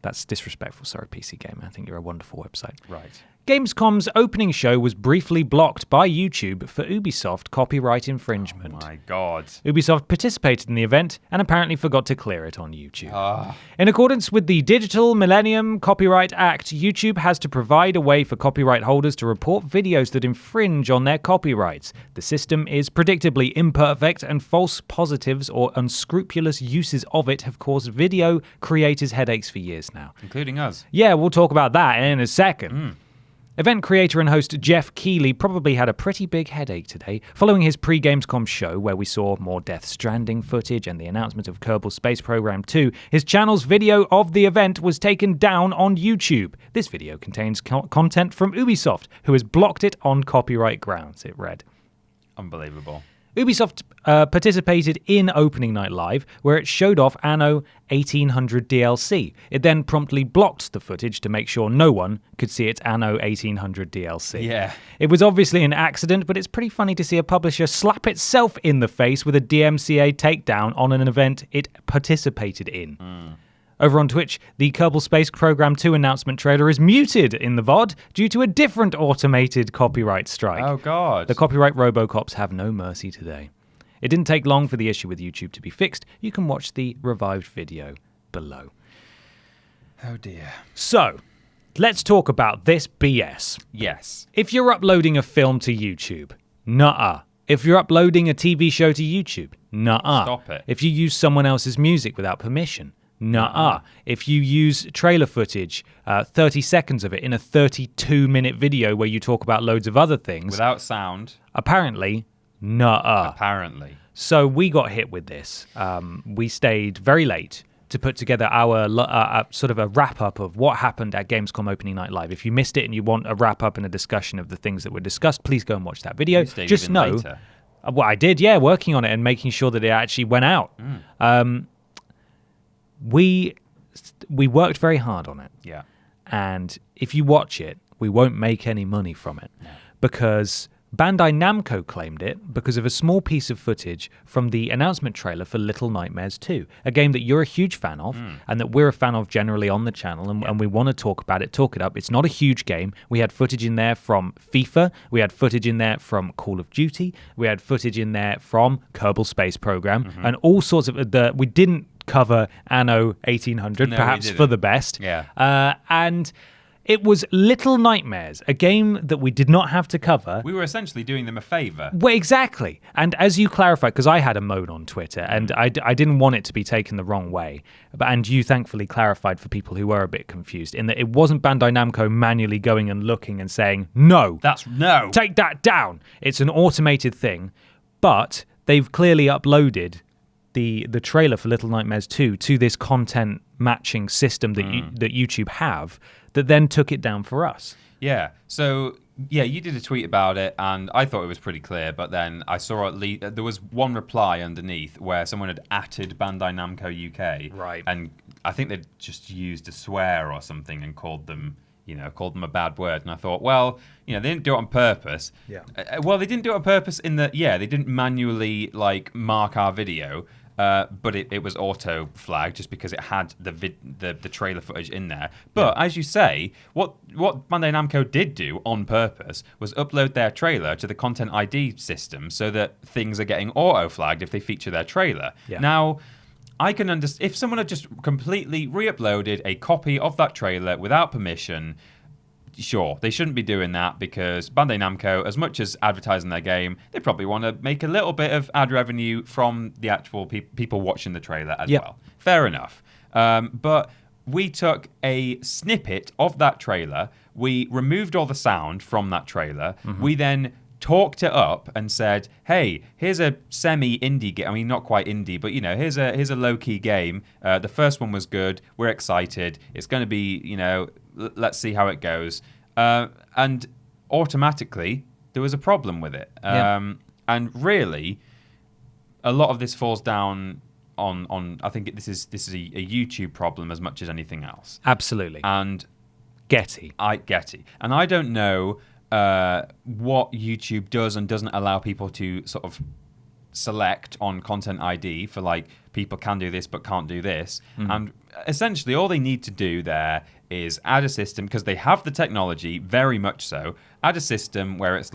That's disrespectful. Sorry, PC Gamer. I think you're a wonderful website. Right. Gamescom's opening show was briefly blocked by YouTube for Ubisoft copyright infringement. Oh my God. Ubisoft participated in the event and apparently forgot to clear it on YouTube. In accordance with the Digital Millennium Copyright Act, YouTube has to provide a way for copyright holders to report videos that infringe on their copyrights. The system is predictably imperfect, and false positives or unscrupulous uses of it have caused video creators headaches for years now. Including us. Yeah, we'll talk about that in a second. Event creator and host Jeff Keighley probably had a pretty big headache today, following his pre-Gamescom show where we saw more Death Stranding footage and the announcement of Kerbal Space Program 2. His channel's video of the event was taken down on YouTube. This video contains content from Ubisoft, who has blocked it on copyright grounds, it read. Unbelievable. Ubisoft participated in Opening Night Live, where it showed off Anno 1800 DLC. It then promptly blocked the footage to make sure no one could see its Anno 1800 DLC. Yeah. It was obviously an accident, but it's pretty funny to see a publisher slap itself in the face with a DMCA takedown on an event it participated in. Over on Twitch, the Kerbal Space Program 2 announcement trailer is muted in the VOD due to a different automated copyright strike. Oh, God. The copyright Robocops have no mercy today. It didn't take long for the issue with YouTube to be fixed. You can watch the revived video below. Oh, dear. So, let's talk about this BS. Yes. If you're uploading a film to YouTube, nuh-uh. If you're uploading a TV show to YouTube, nuh-uh. Stop it. If you use someone else's music without permission, nuh-uh. If you use trailer footage, 30 seconds of it in a 32-minute video where you talk about loads of other things. Without sound. Apparently, nuh-uh. Apparently. So we got hit with this. We stayed very late to put together our sort of a wrap-up of what happened at Gamescom Opening Night Live. If you missed it and you want a wrap-up and a discussion of the things that were discussed, please go and watch that video. Just know. Later. Well, I did, yeah, working on it and making sure that it actually went out. We worked very hard on it. Yeah. And if you watch it, we won't make any money from it. No. Because Bandai Namco claimed it because of a small piece of footage from the announcement trailer for Little Nightmares 2, a game that you're a huge fan of and that we're a fan of generally on the channel, and we want to talk about it, talk it up. It's not a huge game. We had footage in there from FIFA. We had footage in there from Call of Duty. We had footage in there from Kerbal Space Program and all sorts of... We didn't cover Anno 1800, perhaps for the best. Yeah. And... it was Little Nightmares, a game that we did not have to cover. We were essentially doing them a favour. Well, exactly. And as you clarified, because I had a moan on Twitter, and I didn't want it to be taken the wrong way, and you thankfully clarified for people who were a bit confused, in that it wasn't Bandai Namco manually going and looking and saying, no, take that down. It's an automated thing, but they've clearly uploaded the trailer for Little Nightmares 2 to this content matching system that YouTube have, that then took it down for us. Yeah. So, yeah, you did a tweet about it, and I thought it was pretty clear, but then I saw there was one reply underneath where someone had atted Bandai Namco UK. Right. And I think they'd just used a swear or something and called them, called them a bad word. And I thought, well, they didn't do it on purpose. Yeah. Well, they didn't do it on purpose in that, they didn't manually mark our video. But it was auto flagged just because it had the trailer footage in there. But as you say, what Bandai Namco did do on purpose was upload their trailer to the Content ID system so that things are getting auto flagged if they feature their trailer. Yeah. Now, I can understand if someone had just completely re-uploaded a copy of that trailer without permission. Sure, they shouldn't be doing that because Bandai Namco, as much as advertising their game, they probably want to make a little bit of ad revenue from the actual people watching the trailer as well. Fair enough. But we took a snippet of that trailer. We removed all the sound from that trailer. Mm-hmm. We then talked it up and said, hey, here's a semi-indie game. I mean, not quite indie, but, here's a low-key game. The first one was good. We're excited. It's going to be, let's see how it goes. And automatically, there was a problem with it. And really, a lot of this falls down on I think this is a YouTube problem as much as anything else. Absolutely. And Getty. And I don't know what YouTube does and doesn't allow people to sort of select on Content ID for people can do this but can't do this. Mm-hmm. And essentially all they need to do there is add a system, because they have the technology, very much so, add a system where it's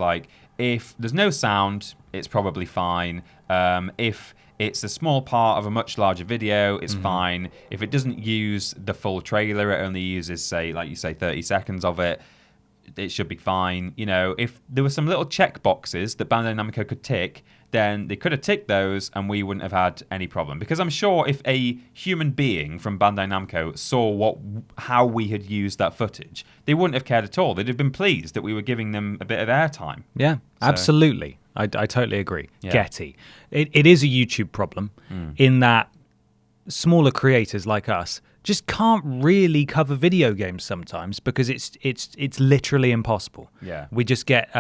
if there's no sound, it's probably fine. If it's a small part of a much larger video, it's fine. If it doesn't use the full trailer, it only uses, say, 30 seconds of it, it should be fine. If there were some little check boxes that Bandai Namco could tick, then they could have ticked those and we wouldn't have had any problem. Because I'm sure if a human being from Bandai Namco saw how we had used that footage, they wouldn't have cared at all. They'd have been pleased that we were giving them a bit of airtime. Yeah, absolutely. I totally agree. Yeah. Getty. It is a YouTube problem in that smaller creators like us just can't really cover video games sometimes because it's literally impossible. Yeah. We just get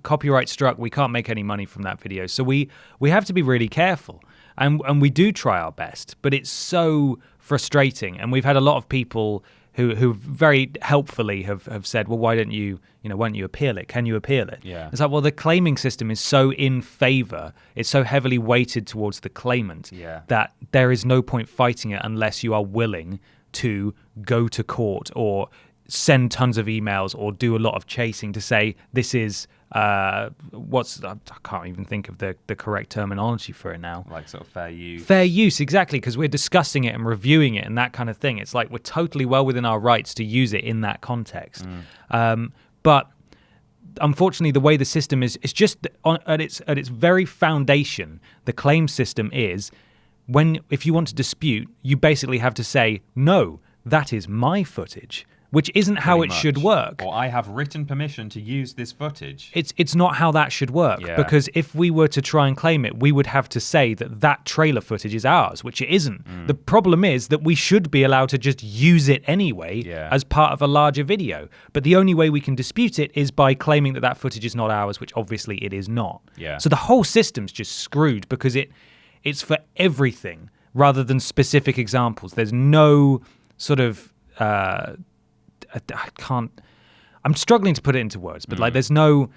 copyright struck. We can't make any money from that video. So we have to be really careful. And we do try our best, but it's so frustrating. And we've had a lot of people who very helpfully have said, well, why don't you appeal it? Can you appeal it? Yeah. It's well, the claiming system is so in favor, it's so heavily weighted towards the claimant that there is no point fighting it unless you are willing to go to court or send tons of emails or do a lot of chasing to say this is I can't even think of the correct terminology for it now. Sort of fair use. Fair use, exactly, because we're discussing it and reviewing it and that kind of thing. It's we're totally well within our rights to use it in that context. But unfortunately, the way the system is, it's just at its very foundation, the claim system is if you want to dispute, you basically have to say, no, that is my footage. Which isn't how it should work. Or I have written permission to use this footage. It's not how that should work. Yeah. Because if we were to try and claim it, we would have to say that trailer footage is ours, which it isn't. The problem is that we should be allowed to just use it anyway as part of a larger video. But the only way we can dispute it is by claiming that footage is not ours, which obviously it is not. Yeah. So the whole system's just screwed because it's for everything rather than specific examples. There's no sort of... I'm struggling to put it into words, but there's no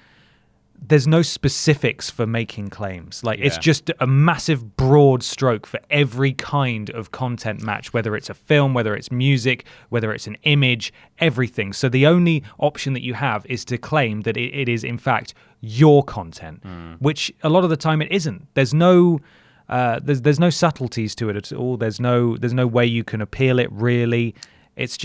specifics for making claims. It's just a massive broad stroke for every kind of content match, whether it's a film, whether it's music, whether it's an image, everything. So the only option that you have is to claim that it is in fact your content, which a lot of the time it isn't. There's no subtleties to it at all. There's no way you can appeal it really. It's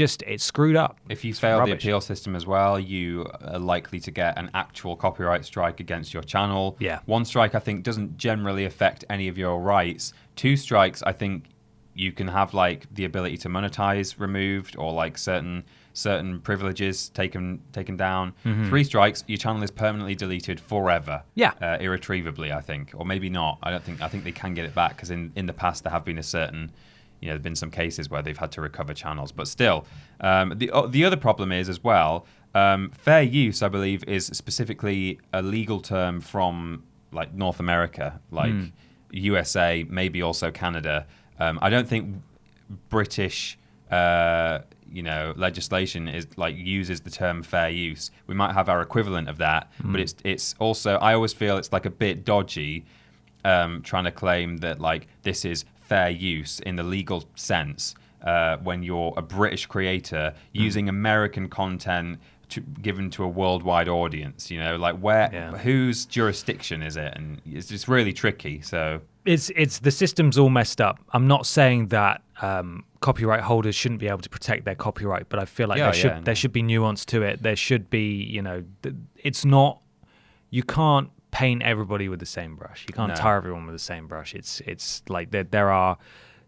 screwed up. If you fail the appeal system as well, you are likely to get an actual copyright strike against your channel. Yeah. 1 strike, I think, doesn't generally affect any of your rights. 2 strikes, I think you can have the ability to monetize removed or certain privileges taken down. 3 strikes, your channel is permanently deleted forever. Yeah. Irretrievably, I think. Or maybe not. I think they can get it back because in the past there have been a certain... there have been some cases where they've had to recover channels. But still, the other problem is as well, fair use, I believe, is specifically a legal term from North America, USA, maybe also Canada. I don't think British legislation is like uses the term fair use. We might have our equivalent of that, but it's also, I always feel it's like a bit dodgy, trying to claim that like this is fair use in the legal sense when you're a British creator using American content given to a worldwide audience. Like whose jurisdiction is it? And it's just really tricky. So it's the system's all messed up. I'm not saying that copyright holders shouldn't be able to protect their copyright, but I feel like there should be nuance to it. There should be, it's not, you can't paint everybody with the same brush. You can't tar everyone with the same brush. It's like there are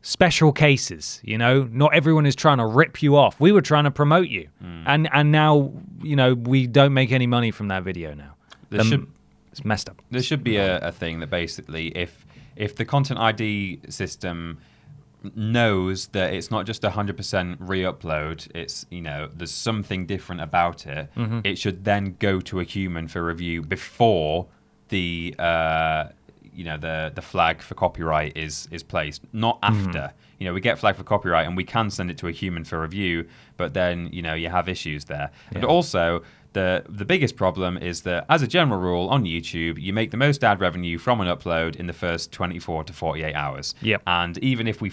special cases, not everyone is trying to rip you off. We were trying to promote you, and now we don't make any money from that video now. It's messed up. There should be a thing that basically if the content ID system knows that it's not just 100% re-upload, it's there's something different about it, it should then go to a human for review before the the flag for copyright is placed, not after. We get flag for copyright and we can send it to a human for review, but then you have issues there. And also the biggest problem is that as a general rule on YouTube, you make the most ad revenue from an upload in the first 24 to 48 hours. And even if we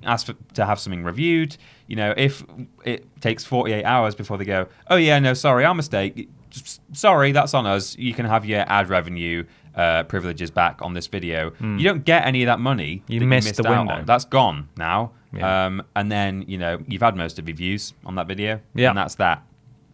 ask to have something reviewed, if it takes 48 hours before they go, oh yeah, no, sorry, our mistake, sorry, that's on us, you can have your ad revenue privileges back on this video. You don't get any of that money. You missed the window. That's gone now. And then you've had most of your views on that video, and that's that.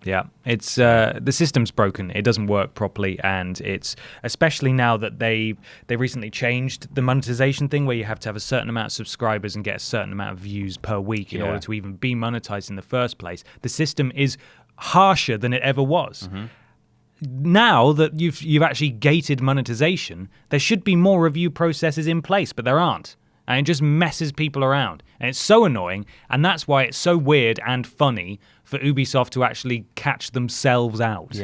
Yeah, it's the system's broken. It doesn't work properly, and it's especially now that they recently changed the monetization thing, where you have to have a certain amount of subscribers and get a certain amount of views per week in order to even be monetized in the first place. The system is harsher than it ever was. Now that you've actually gated monetization, there should be more review processes in place, but there aren't. And it just messes people around. And it's so annoying, and that's why it's so weird and funny for Ubisoft to actually catch themselves out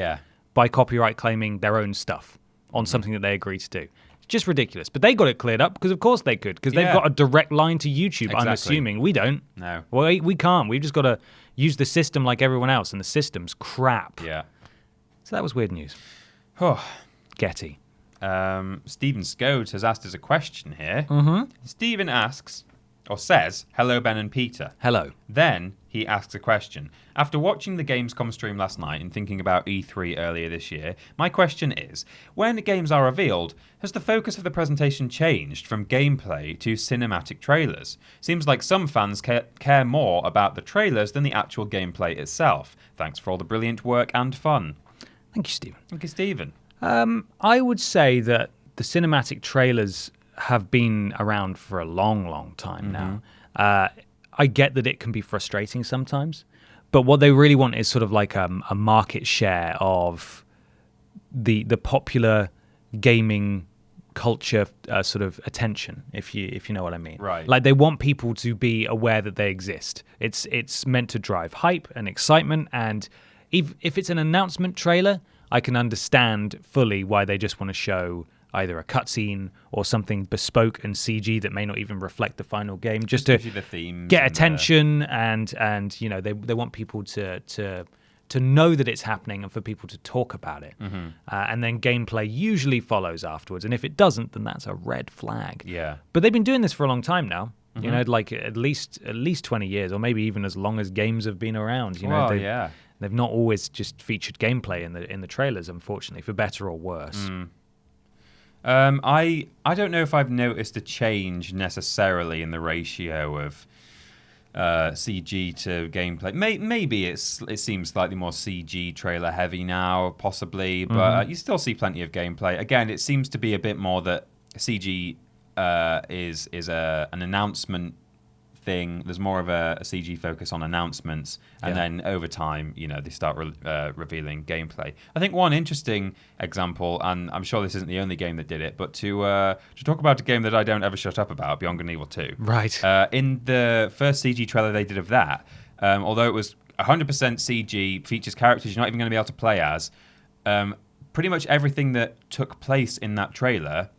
by copyright claiming their own stuff on something that they agreed to do. It's just ridiculous. But they got it cleared up because of course they could, because they've got a direct line to YouTube, I'm assuming. We don't. No. Well, we can't. We've just got to use the system like everyone else, and the system's crap. Yeah. So that was weird news. Getty. Stephen Scode has asked us a question here. Stephen asks, or says, hello, Ben and Peter. Hello. Then he asks a question. After watching the Gamescom stream last night and thinking about E3 earlier this year, my question is, when games are revealed, has the focus of the presentation changed from gameplay to cinematic trailers? Seems like some fans care more about the trailers than the actual gameplay itself. Thanks for all the brilliant work and fun. Thank you, Stephen. Thank you, Stephen. I would say that the cinematic trailers have been around for a long, long time now. I get that it can be frustrating sometimes, but what they really want is sort of like a market share of the popular gaming culture sort of attention, if you know what I mean. Right. Like they want people to be aware that they exist. It's meant to drive hype and excitement, and if it's an announcement trailer, I can understand fully why they just want to show either a cutscene or something bespoke and CG that may not even reflect the final game, just to the themes get attention and they want people to know that it's happening and for people to talk about it. And then gameplay usually follows afterwards, and if it doesn't, then that's a red flag. Yeah. But they've been doing this for a long time now. Like at least 20 years, or maybe even as long as games have been around. They've not always just featured gameplay in the trailers, unfortunately, for better or worse. I don't know if I've noticed a change necessarily in the ratio of CG to gameplay. Maybe it seems slightly more CG trailer heavy now, possibly, but you still see plenty of gameplay. Again, it seems to be a bit more that CG is an announcement thing. There's more of a CG focus on announcements, and then over time, they start revealing gameplay. I think one interesting example, and I'm sure this isn't the only game that did it, but to talk about a game that I don't ever shut up about, Beyond Good and Evil 2. Right. In the first CG trailer they did of that, although it was 100% CG, features characters you're not even going to be able to play as, pretty much everything that took place in that trailer,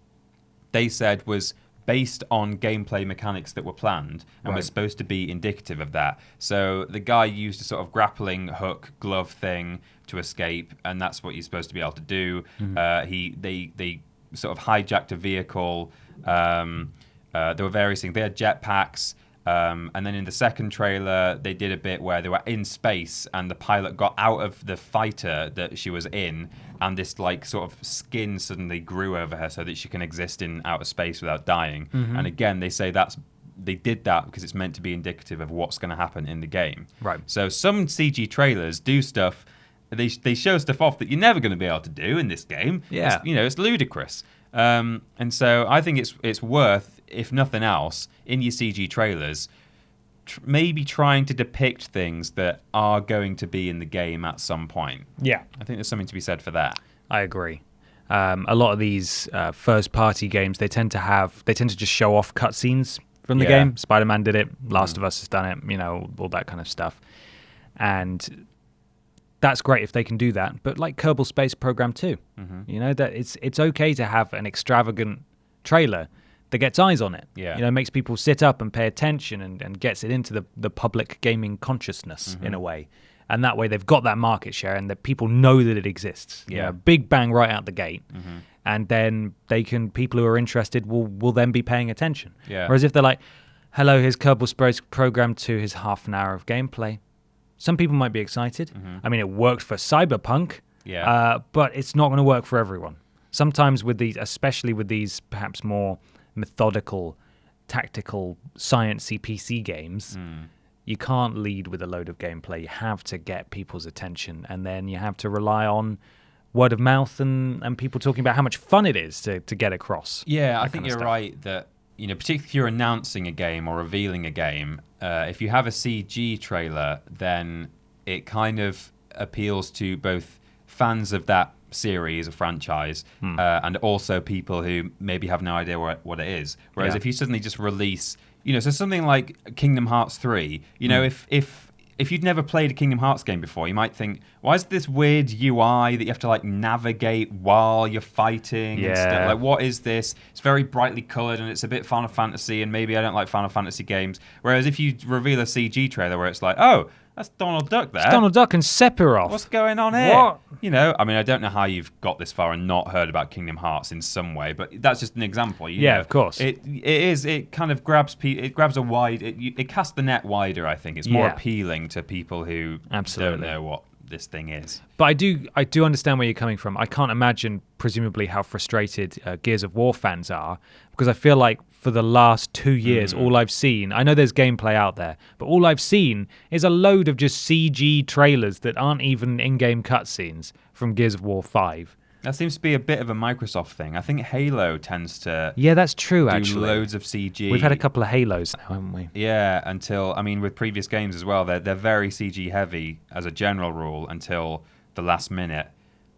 they said was based on gameplay mechanics that were planned and was supposed to be indicative of that. So the guy used a sort of grappling hook glove thing to escape, and that's what you're supposed to be able to do. They sort of hijacked a vehicle. There were various things. They had jetpacks. And then in the second trailer, they did a bit where they were in space and the pilot got out of the fighter that she was in, and this like sort of skin suddenly grew over her so that she can exist in outer space without dying. And again, they say they did that because it's meant to be indicative of what's going to happen in the game. Right. So some CG trailers do stuff. They show stuff off that you're never going to be able to do in this game. Yeah. It's ludicrous. And so I think it's worth, if nothing else, in your CG trailers, maybe trying to depict things that are going to be in the game at some point. Yeah. I think there's something to be said for that. I agree. A lot of these first-party games, they tend to just show off cutscenes from the game. Spider-Man did it. Last of Us has done it. All that kind of stuff. And that's great if they can do that. But like Kerbal Space Program 2, that it's okay to have an extravagant trailer that gets eyes on it. Yeah. Makes people sit up and pay attention and gets it into the public gaming consciousness in a way. And that way they've got that market share and that people know that it exists. Yeah. Big bang right out the gate. And then people who are interested will then be paying attention. Yeah. Whereas if they're like, hello, here's Kerbal Space Program 2, here's half an hour of gameplay. Some people might be excited. I mean, it worked for Cyberpunk, but it's not going to work for everyone. Sometimes especially with these perhaps more methodical, tactical, sciencey PC games, you can't lead with a load of gameplay. You have to get people's attention, and then you have to rely on word of mouth and people talking about how much fun it is to get across. Yeah, I think you're right that, particularly if you're announcing a game or revealing a game, if you have a CG trailer, then it kind of appeals to both fans of that series or franchise and also people who maybe have no idea what it is. Whereas if you suddenly just release, so something like Kingdom Hearts 3, if you'd never played a Kingdom Hearts game before, you might think, why is this weird UI that you have to like navigate while you're fighting and stuff? Like, what is this? It's very brightly coloured and it's a bit Final Fantasy, and maybe I don't like Final Fantasy games. Whereas if you reveal a CG trailer where it's like, oh, that's Donald Duck there. It's Donald Duck and Sephiroth. What's going on here? What? I don't know how you've got this far and not heard about Kingdom Hearts in some way, but that's just an example. Of course. It kind of grabs a wide. It casts the net wider. I think it's more appealing to people who don't know what this thing is. But I do understand where you're coming from. I can't imagine, presumably, how frustrated Gears of War fans are, because I feel like for the last 2 years, all I've seen, I know there's gameplay out there, but all I've seen is a load of just CG trailers that aren't even in-game cutscenes from Gears of War 5. That seems to be a bit of a Microsoft thing. I think Halo tends to that's true, do actually. loads of CG. We've had a couple of Halos now, haven't we? Yeah, with previous games as well, they're very CG heavy as a general rule until the last minute.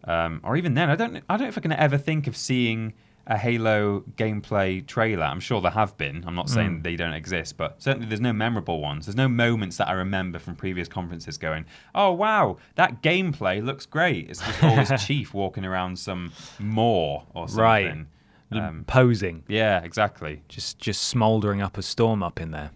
Or even then, I don't know if I can ever think of seeing a Halo gameplay trailer. I'm sure there have been. I'm not saying they don't exist, but certainly there's no memorable ones. There's no moments that I remember from previous conferences going, oh, wow, that gameplay looks great. It's just always Chief walking around some moor or something. Right. Posing. Yeah, exactly. Just smouldering up a storm up in there.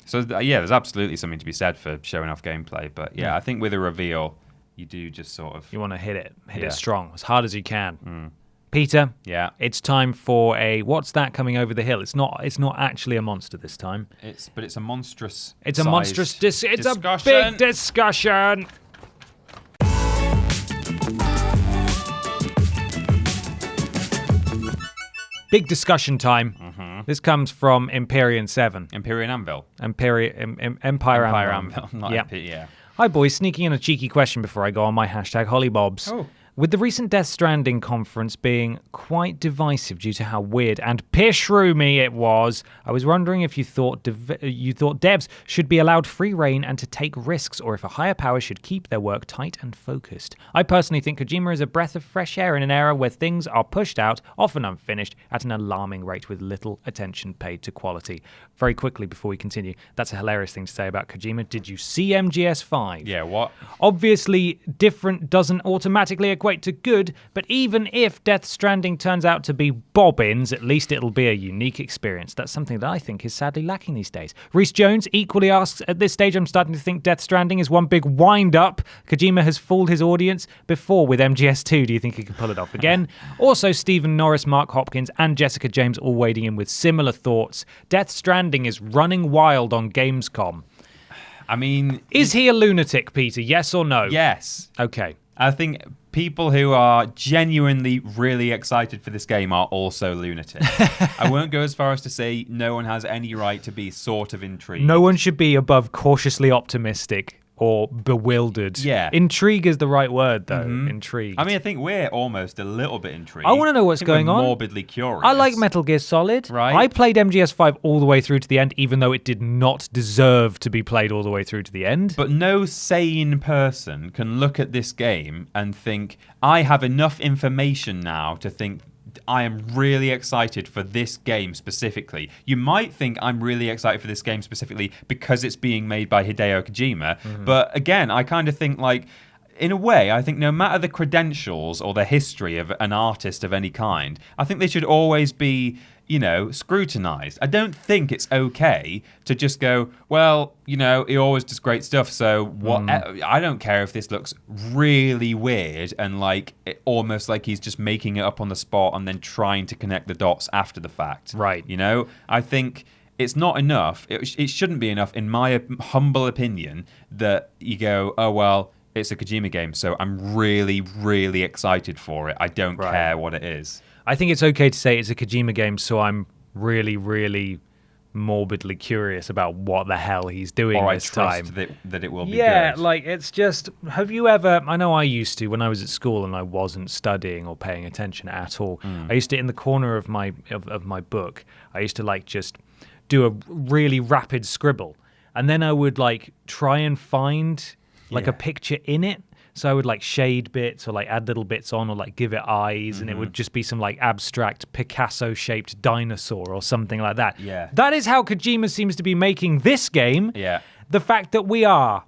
So, there's absolutely something to be said for showing off gameplay. But, I think with a reveal, you do just sort of... You want to hit it strong, as hard as you can. Peter, it's time for what's that coming over the hill? It's not actually a monster this time. But it's a monstrous. It's a monstrous. It's a big discussion. Big discussion time. This comes from Empyrean 7. Empyrean Anvil. Empire Anvil. Not Hi boys, sneaking in a cheeky question before I go on my hashtag Hollybobs. Oh. With the recent Death Stranding conference being quite divisive due to how weird and pishroomy it was, I was wondering if you thought devs should be allowed free reign and to take risks, or if a higher power should keep their work tight and focused. I personally think Kojima is a breath of fresh air in an era where things are pushed out, often unfinished, at an alarming rate with little attention paid to quality. Very quickly before we continue, that's a hilarious thing to say about Kojima. Did you see MGS5? Yeah, what? Obviously, different doesn't automatically equate equate to good, but even if Death Stranding turns out to be bobbins, at least it'll be a unique experience. That's something that I think is sadly lacking these days. Reese Jones equally asks, at this stage I'm starting to think Death Stranding is one big wind-up. Kojima has fooled his audience before with MGS2. Do you think he can pull it off again? Also, Stephen Norris, Mark Hopkins, and Jessica James all wading in with similar thoughts. Death Stranding is running wild on Gamescom. I mean... Is he a lunatic, Peter? Yes or no? Yes. Okay. I think people who are genuinely really excited for this game are also lunatic. I won't go as far as to say no one has any right to be sort of intrigued. No one should be above cautiously optimistic or bewildered. Yeah. Intrigue is the right word, though. Intrigue. I mean, I think we're almost a little bit intrigued. I want to know what's going on. Morbidly curious. I like Metal Gear Solid. Right. I played MGS5 all the way through to the end, even though it did not deserve to be played all the way through to the end. But no sane person can look at this game and think, I have enough information now to think I am really excited for this game specifically. You might think I'm really excited for this game specifically because it's being made by Hideo Kojima. But again, I kind of think like, in a way, I think no matter the credentials or the history of an artist of any kind, I think they should always be, you know, scrutinized. I don't think it's okay to just go, well, you know, he always does great stuff, so what? I don't care if this looks really weird and like almost like he's just making it up on the spot and then trying to connect the dots after the fact. Right. You know, I think it's not enough. It shouldn't be enough, in my humble opinion, that you go, oh, well, it's a Kojima game, so I'm really, really excited for it. I don't care what it is. I think it's okay to say it's a Kojima game, so I'm really, really morbidly curious about what the hell he's doing this time. That it will be good. Yeah, like it's just, have you ever, I know I used to, when I was at school and I wasn't studying or paying attention at all, I used to, in the corner of my book, I used to like just do a really rapid scribble. And then I would like try and find like a picture in it. So I would like shade bits or like add little bits on or like give it eyes and it would just be some like abstract Picasso-shaped dinosaur or something like that. Yeah. That is how Kojima seems to be making this game. Yeah. The fact that we are...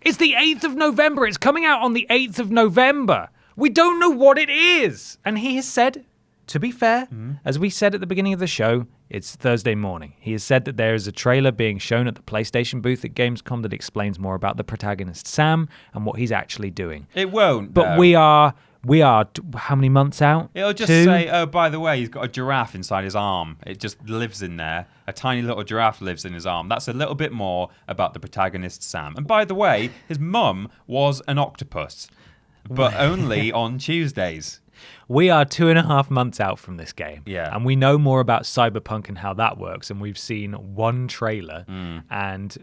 It's the 8th of November. It's coming out on the 8th of November. We don't know what it is. And he has said, to be fair, as we said at the beginning of the show, it's Thursday morning. He has said that there is a trailer being shown at the PlayStation booth at Gamescom that explains more about the protagonist, Sam, and what he's actually doing. It won't, But though. we are how many months out? It'll just 2? say, oh, by the way, he's got a giraffe inside his arm. It just lives in there. A tiny little giraffe lives in his arm. That's a little bit more about the protagonist, Sam. And by the way, his mum was an octopus, but only on Tuesdays. We are 2.5 months out from this game. Yeah. And we know more about Cyberpunk and how that works. And we've seen one trailer and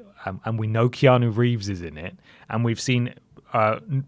we know Keanu Reeves is in it. And we've seen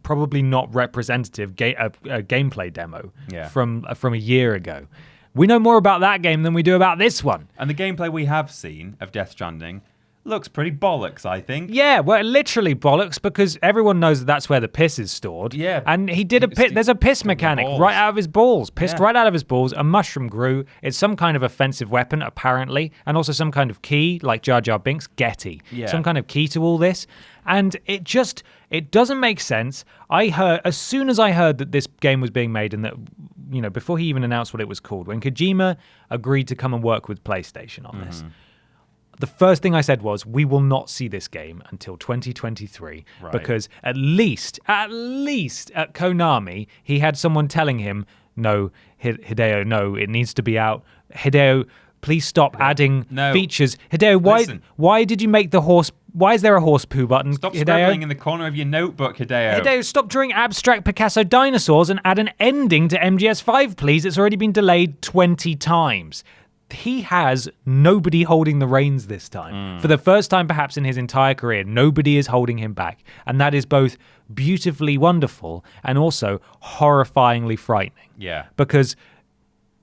probably not representative gameplay demo from a year ago. We know more about that game than we do about this one. And the gameplay we have seen of Death Stranding looks pretty bollocks, I think. Yeah, well, literally bollocks, because everyone knows that that's where the piss is stored. Yeah. And he did there's a piss mechanic right out of his balls. Pissed right out of his balls. A mushroom grew. It's some kind of offensive weapon, apparently. And also some kind of key, like Jar Jar Binks, Getty. Yeah. Some kind of key to all this. And it doesn't make sense. As soon as I heard that this game was being made and that, you know, before he even announced what it was called, when Kojima agreed to come and work with PlayStation on this, the first thing I said was, we will not see this game until 2023, because at least at Konami, he had someone telling him, no, Hideo, no, it needs to be out. Hideo, please stop adding features. Hideo, why did you make the horse? Why is there a horse poo button? Stop Hideo? scribbling in the corner of your notebook, Hideo. Hideo, stop drawing abstract Picasso dinosaurs and add an ending to MGS5, please. It's already been delayed 20 times. He has nobody holding the reins this time. For the first time perhaps in his entire career, nobody is holding him back. And that is both beautifully wonderful and also horrifyingly frightening. Yeah. Because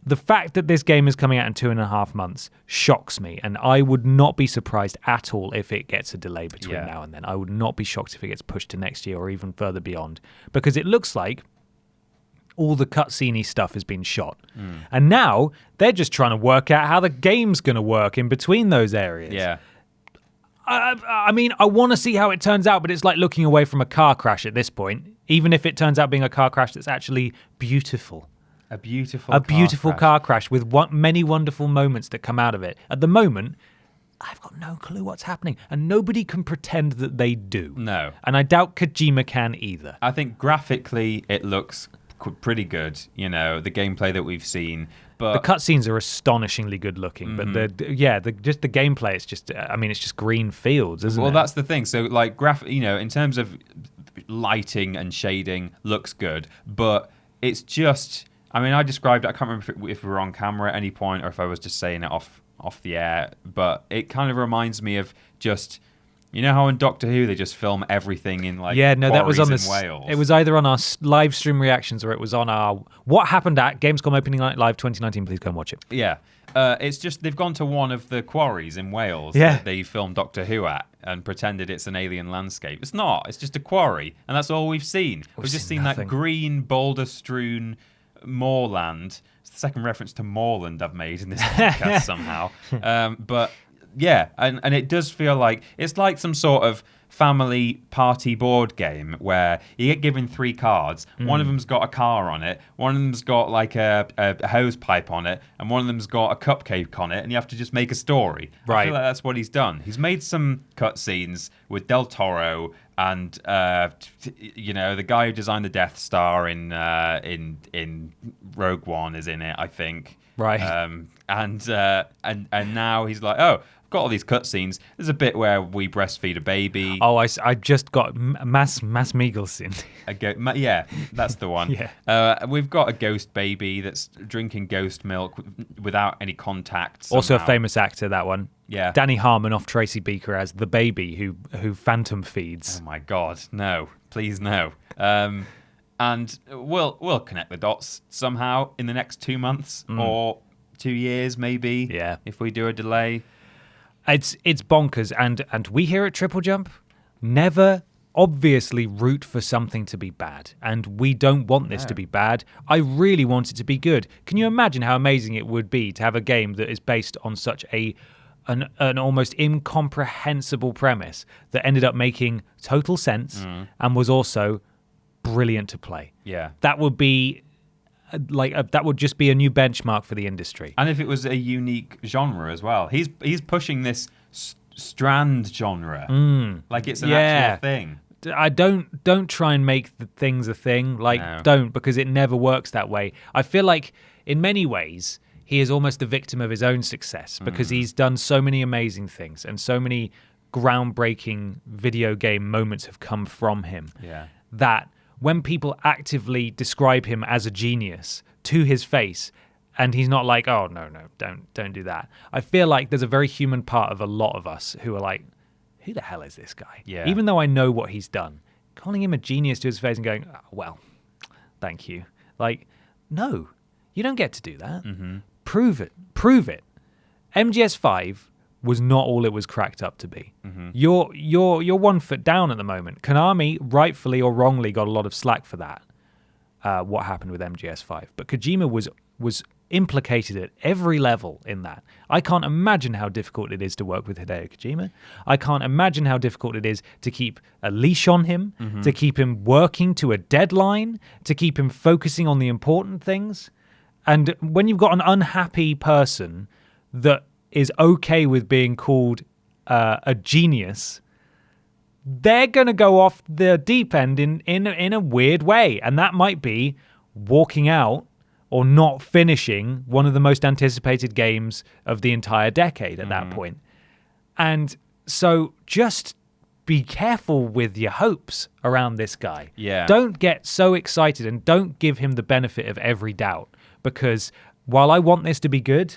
the fact that this game is coming out in 2.5 months shocks me, and I would not be surprised at all if it gets a delay between now and then. I would not be shocked if it gets pushed to next year or even further beyond, because it looks like all the cutscene-y stuff has been shot. And now they're just trying to work out how the game's going to work in between those areas. Yeah. I mean, I want to see how it turns out, but it's like looking away from a car crash at this point, even if it turns out being a car crash that's actually beautiful. A beautiful car crash with many wonderful moments that come out of it. At the moment, I've got no clue what's happening, and nobody can pretend that they do. No. And I doubt Kojima can either. I think graphically it looks pretty good, the gameplay that we've seen. But the cutscenes are astonishingly good looking, but the gameplay, it's just green fields, isn't it? Well, that's the thing. So like in terms of lighting and shading, looks good, but it's just, I described it, I can't remember if we were on camera at any point or if I was just saying it off the air, but it kind of reminds me of just, how in Doctor Who they just film everything in that was on Wales. It was either on our live stream reactions or it was on our What Happened at Gamescom Opening Night Live 2019. Please go and watch it. Yeah, it's just they've gone to one of the quarries in Wales that they filmed Doctor Who at and pretended it's an alien landscape. It's not. It's just a quarry, and that's all we've seen. We've just seen that green boulder-strewn moorland. It's the second reference to Moorland I've made in this podcast somehow. But yeah, and it does feel like it's like some sort of family party board game where you get given 3 cards. One of them's got a car on it, one of them's got like a hose pipe on it, and one of them's got a cupcake on it, and you have to just make a story. Right. I feel like that's what he's done. He's made some cutscenes with Del Toro and the guy who designed the Death Star in Rogue One is in it, I think. Right. And now he's like, oh, got all these cutscenes. There's a bit where we breastfeed a baby. Oh, I just got Mass Mikkelsen. Yeah, that's the one. Yeah. We've got a ghost baby that's drinking ghost milk without any contact. Somehow. Also a famous actor, that one. Yeah. Danny Harmon off Tracy Beaker as the baby who phantom feeds. Oh my God, no. Please no. And we'll connect the dots somehow in the next 2 months or 2 years maybe. Yeah. If we do a delay. It's bonkers, and we here at TripleJump never obviously root for something to be bad, and we don't want this to be bad. I really want it to be good. Can you imagine how amazing it would be to have a game that is based on such an almost incomprehensible premise that ended up making total sense and was also brilliant to play? Yeah. That would be that would just be a new benchmark for the industry. And if it was a unique genre as well. He's pushing this strand genre. Like it's an actual thing. I don't try and make the things a thing. Don't, because it never works that way. I feel like in many ways he is almost the victim of his own success because he's done so many amazing things and so many groundbreaking video game moments have come from him. Yeah. That when people actively describe him as a genius to his face, and he's not like, oh, no, don't do that. I feel like there's a very human part of a lot of us who are like, who the hell is this guy? Yeah. Even though I know what he's done, calling him a genius to his face and going, oh, well, thank you. Like, no, you don't get to do that. Prove it. MGS5 was not all it was cracked up to be. You're 1 foot down at the moment. Konami, rightfully or wrongly, got a lot of slack for that. What happened with MGS5, but Kojima was implicated at every level in that. I can't imagine how difficult it is to work with Hideo Kojima. I can't imagine how difficult it is to keep a leash on him, to keep him working to a deadline, to keep him focusing on the important things. And when you've got an unhappy person that is okay with being called a genius, they're going to go off the deep end in a weird way. And that might be walking out or not finishing one of the most anticipated games of the entire decade at that point. And so just be careful with your hopes around this guy. Yeah. Don't get so excited and don't give him the benefit of every doubt, because while I want this to be good,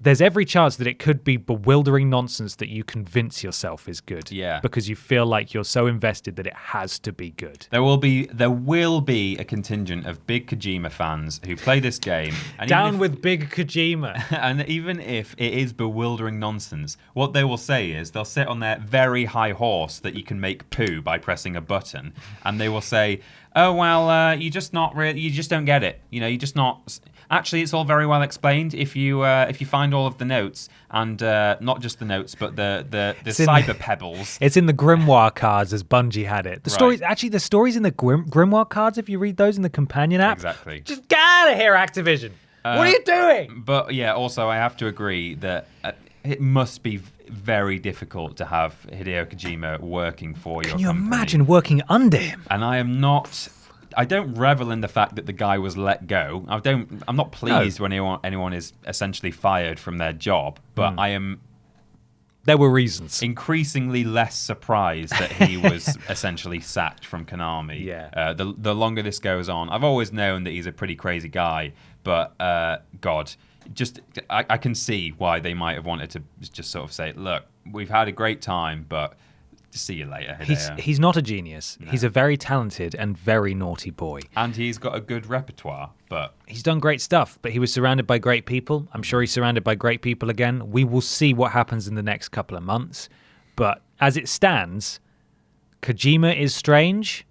there's every chance that it could be bewildering nonsense that you convince yourself is good. Yeah. Because you feel like you're so invested that it has to be good. There will be a contingent of big Kojima fans who play this game. And Down with big Kojima. And even if it is bewildering nonsense, what they will say is they'll sit on their very high horse that you can make poo by pressing a button, and they will say, oh well, you just don't get it. You're just not. Actually, it's all very well explained if you find all of the notes and not just the notes, but the cyber pebbles. It's in the grimoire cards as Bungie had it. The stories in the grimoire cards. If you read those in the companion app, exactly. Just get out of here, Activision. What are you doing? But yeah, also I have to agree that it must be very difficult to have Hideo Kojima working for your company. Can you imagine working under him? And I don't revel in the fact that the guy was let go. I'm not pleased when anyone is essentially fired from their job, but I am. There were reasons. Increasingly less surprised that he was essentially sacked from Konami. Yeah. The longer this goes on, I've always known that he's a pretty crazy guy, but God, I can see why they might have wanted to just sort of say, look, we've had a great time, but. See you later, Hideo. He's not a genius. No. He's a very talented and very naughty boy. And he's got a good repertoire, but... He's done great stuff, but he was surrounded by great people. I'm sure he's surrounded by great people again. We will see what happens in the next couple of months. But as it stands, Kojima is strange.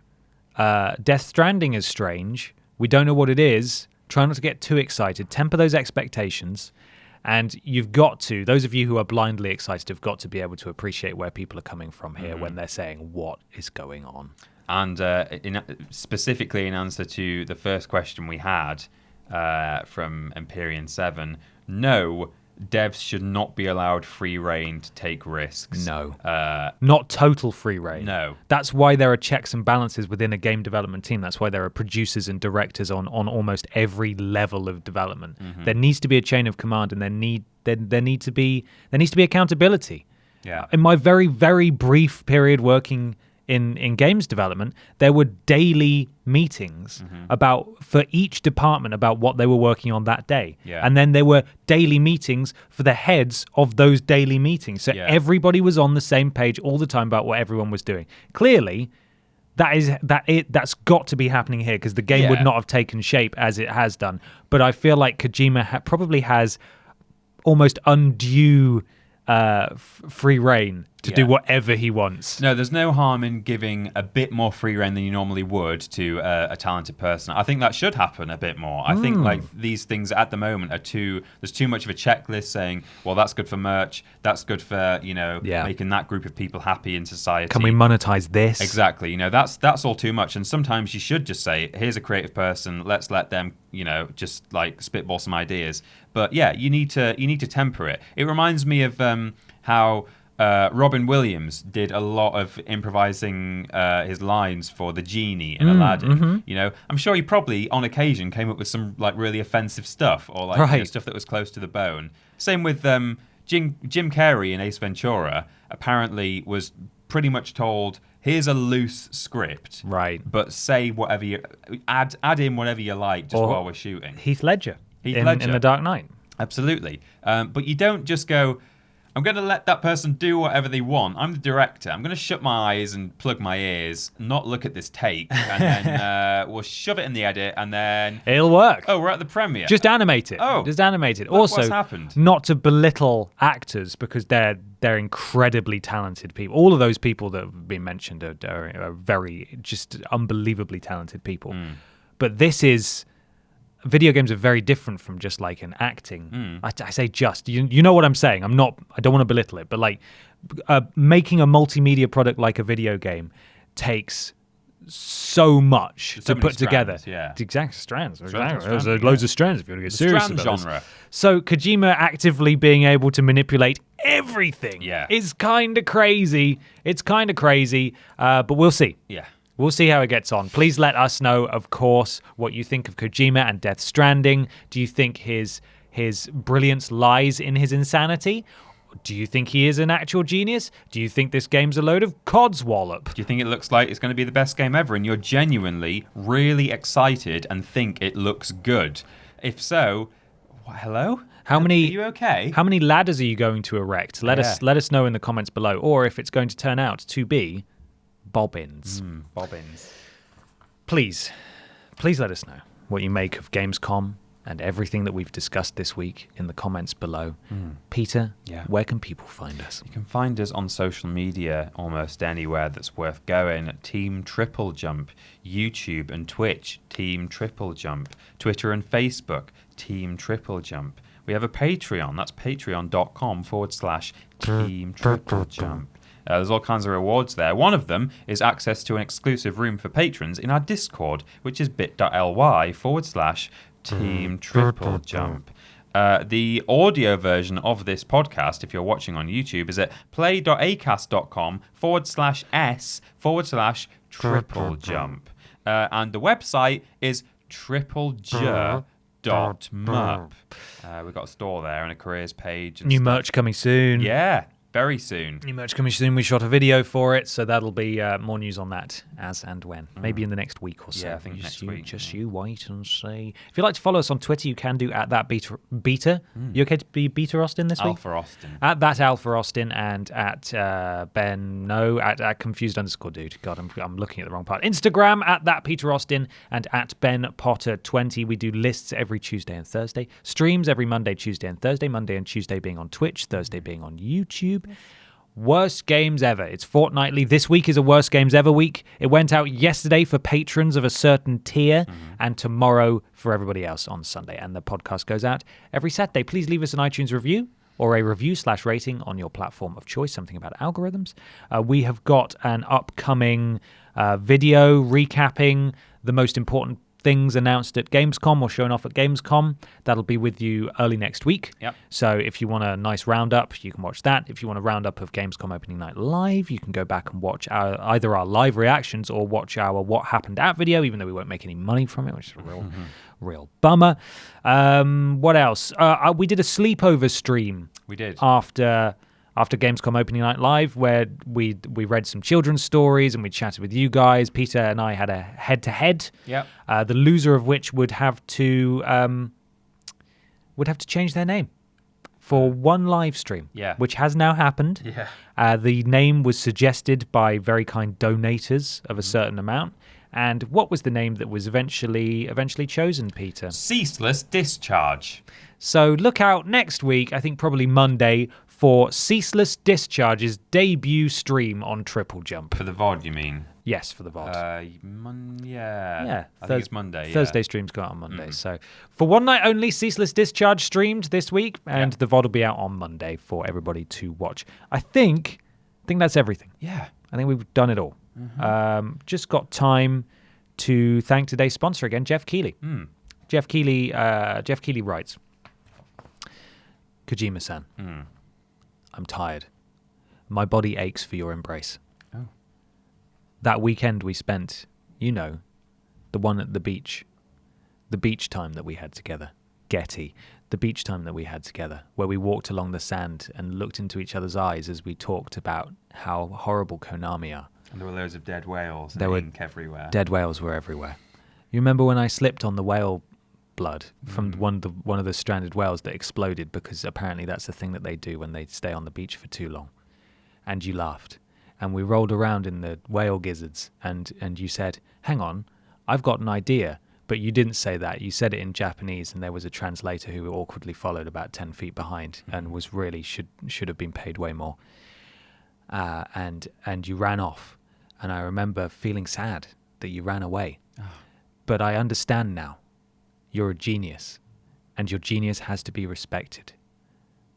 Death Stranding is strange. We don't know what it is. Try not to get too excited. Temper those expectations. And you've got to, those of you who are blindly excited have got to be able to appreciate where people are coming from here when they're saying, what is going on? And specifically in answer to the first question we had from Empyrean7, no, devs should not be allowed free reign to take risks. No. Not total free reign. No. That's why there are checks and balances within a game development team. That's why there are producers and directors on almost every level of development. Mm-hmm. There needs to be a chain of command, and there needs to be accountability. Yeah. In my very, very brief period working in games development, there were daily meetings for each department about what they were working on that day. Yeah. And then there were daily meetings for the heads of those daily meetings. So everybody was on the same page all the time about what everyone was doing. Clearly, that's got to be happening here because the game would not have taken shape as it has done. But I feel like Kojima probably has almost undue free reign to do whatever he wants. No, there's no harm in giving a bit more free reign than you normally would to a talented person. I think that should happen a bit more. I think like these things at the moment there's too much of a checklist saying, well, that's good for merch, that's good for, making that group of people happy in society. Can we monetize this? Exactly. That's all too much. And sometimes you should just say, here's a creative person, let's let them, just like spitball some ideas. But yeah, you need to temper it. It reminds me of how Robin Williams did a lot of improvising his lines for the genie in Aladdin. I'm sure he probably on occasion came up with some like really offensive stuff or like stuff that was close to the bone. Same with Jim Carrey in Ace Ventura. Apparently was pretty much told, here's a loose script, right? But say whatever you add in whatever you like just while we're shooting. Heath Ledger in The Dark Knight. Absolutely. But you don't just go, I'm going to let that person do whatever they want. I'm the director. I'm going to shut my eyes and plug my ears, not look at this take, and then we'll shove it in the edit, and then... It'll work. Oh, we're at the premiere. Just animate it. Oh. Just animate it. Look also, what's happened. Not to belittle actors, because they're incredibly talented people. All of those people that have been mentioned are very, just unbelievably talented people. But this is... Video games are very different from just like an acting. I say just. You know what I'm saying. I don't want to belittle it, but like making a multimedia product like a video game takes so much to put together. Yeah. The exact strands. There's loads of strands if you want to get serious about genre. This. So Kojima actively being able to manipulate everything is kind of crazy. It's kind of crazy, but we'll see. Yeah. We'll see how it gets on. Please let us know, of course, what you think of Kojima and Death Stranding. Do you think his brilliance lies in his insanity? Do you think he is an actual genius? Do you think this game's a load of codswallop? Do you think it looks like it's going to be the best game ever and you're genuinely really excited and think it looks good? If so, hello? Are you okay? How many ladders are you going to erect? Let us know in the comments below. Or if it's going to turn out to be... bobbins. Bobbins. Please let us know what you make of Gamescom and everything that we've discussed this week in the comments below. Peter, where can people find us? You can find us on social media almost anywhere that's worth going. Team TripleJump, YouTube and Twitch, Team TripleJump, Twitter and Facebook, Team TripleJump. We have a Patreon. That's patreon.com/Team TripleJump. There's all kinds of rewards there. One of them is access to an exclusive room for patrons in our Discord, which is bit.ly/Team TripleJump. The audio version of this podcast, if you're watching on YouTube, is at play.acast.com/s/TripleJump. And the website is TripleJ.mup. We've got a store there and a careers page. And New merch coming soon. Yeah. Very soon. New merch coming soon. We shot a video for it, so that'll be more news on that as and when. Maybe in the next week or so. Yeah, I think next week. You wait and see. If you'd like to follow us on Twitter, you can do at that beta. You okay to be Beta Austin this week? Alpha Austin. At that Alpha Austin and at at confused_dude. God, I'm looking at the wrong part. Instagram at that Peter Austin and at Ben Potter 20. We do lists every Tuesday and Thursday. Streams every Monday, Tuesday and Thursday. Monday and Tuesday being on Twitch. Thursday being on YouTube. Worst games ever. It's fortnightly. This week is a worst games ever week. It went out yesterday for patrons of a certain tier and tomorrow for everybody else on Sunday. And the podcast goes out every Saturday. Please leave us an iTunes review or a review/rating on your platform of choice, something about algorithms. We have got an upcoming video recapping the most important things announced at Gamescom or shown off at Gamescom. That'll be with you early next week. Yep. So if you want a nice roundup, you can watch that. If you want a roundup of Gamescom opening night live, you can go back and watch either our live reactions or watch our what happened at video, even though we won't make any money from it, which is a real bummer. What else? We did a sleepover stream. We did. After Gamescom opening night live, where we read some children's stories and we chatted with you guys. Peter and I had a head-to-head. Yep. The loser of which would have to change their name for one live stream. Yeah. Which has now happened. Yeah. The name was suggested by very kind donators of a certain amount. And what was the name that was eventually chosen, Peter? Ceaseless Discharge. So look out next week, I think probably Monday, for Ceaseless Discharge's debut stream on TripleJump. For the VOD, you mean? Yes, for the VOD. Yeah. I think it's Monday. Thursday streams go out on Monday. So for one night only, Ceaseless Discharge streamed this week, and the VOD will be out on Monday for everybody to watch. I think that's everything. Yeah. I think we've done it all. Just got time to thank today's sponsor again, Jeff Keighley. Jeff Keighley writes, Kojima-san, I'm tired. My body aches for your embrace. Oh. That weekend we spent, the one at the beach time that we had together. Getty, the beach time that we had together, where we walked along the sand and looked into each other's eyes as we talked about how horrible Konami are. And there were loads of dead whales and ink everywhere. Dead whales were everywhere. You remember when I slipped on the whale blood from one of the stranded whales that exploded, because apparently that's the thing that they do when they stay on the beach for too long. And you laughed. And we rolled around in the whale gizzards and you said, hang on, I've got an idea. But you didn't say that. You said it in Japanese, and there was a translator who awkwardly followed about 10 feet behind and was really should have been paid way more. And you ran off. And I remember feeling sad that you ran away. But I understand now. You're a genius, and your genius has to be respected.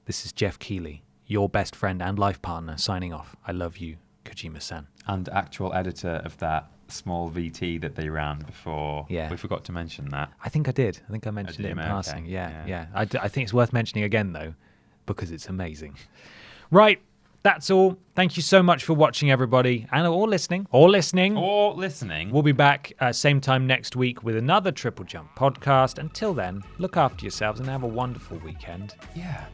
This is Jeff Keighley, your best friend and life partner, signing off. I love you, Kojima-san. And actual editor of that small VT that they ran before. Yeah. We forgot to mention that. I think I did. I think I mentioned it in passing. Okay. Yeah. I think it's worth mentioning again, though, because it's amazing. Right. That's all. Thank you so much for watching, everybody, and or listening. We'll be back same time next week with another TripleJump podcast. Until then, look after yourselves and have a wonderful weekend. Yeah.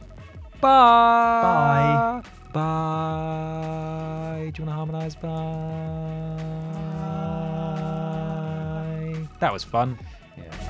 Bye. Bye. Do you want to harmonize? Bye. That was fun. Yeah.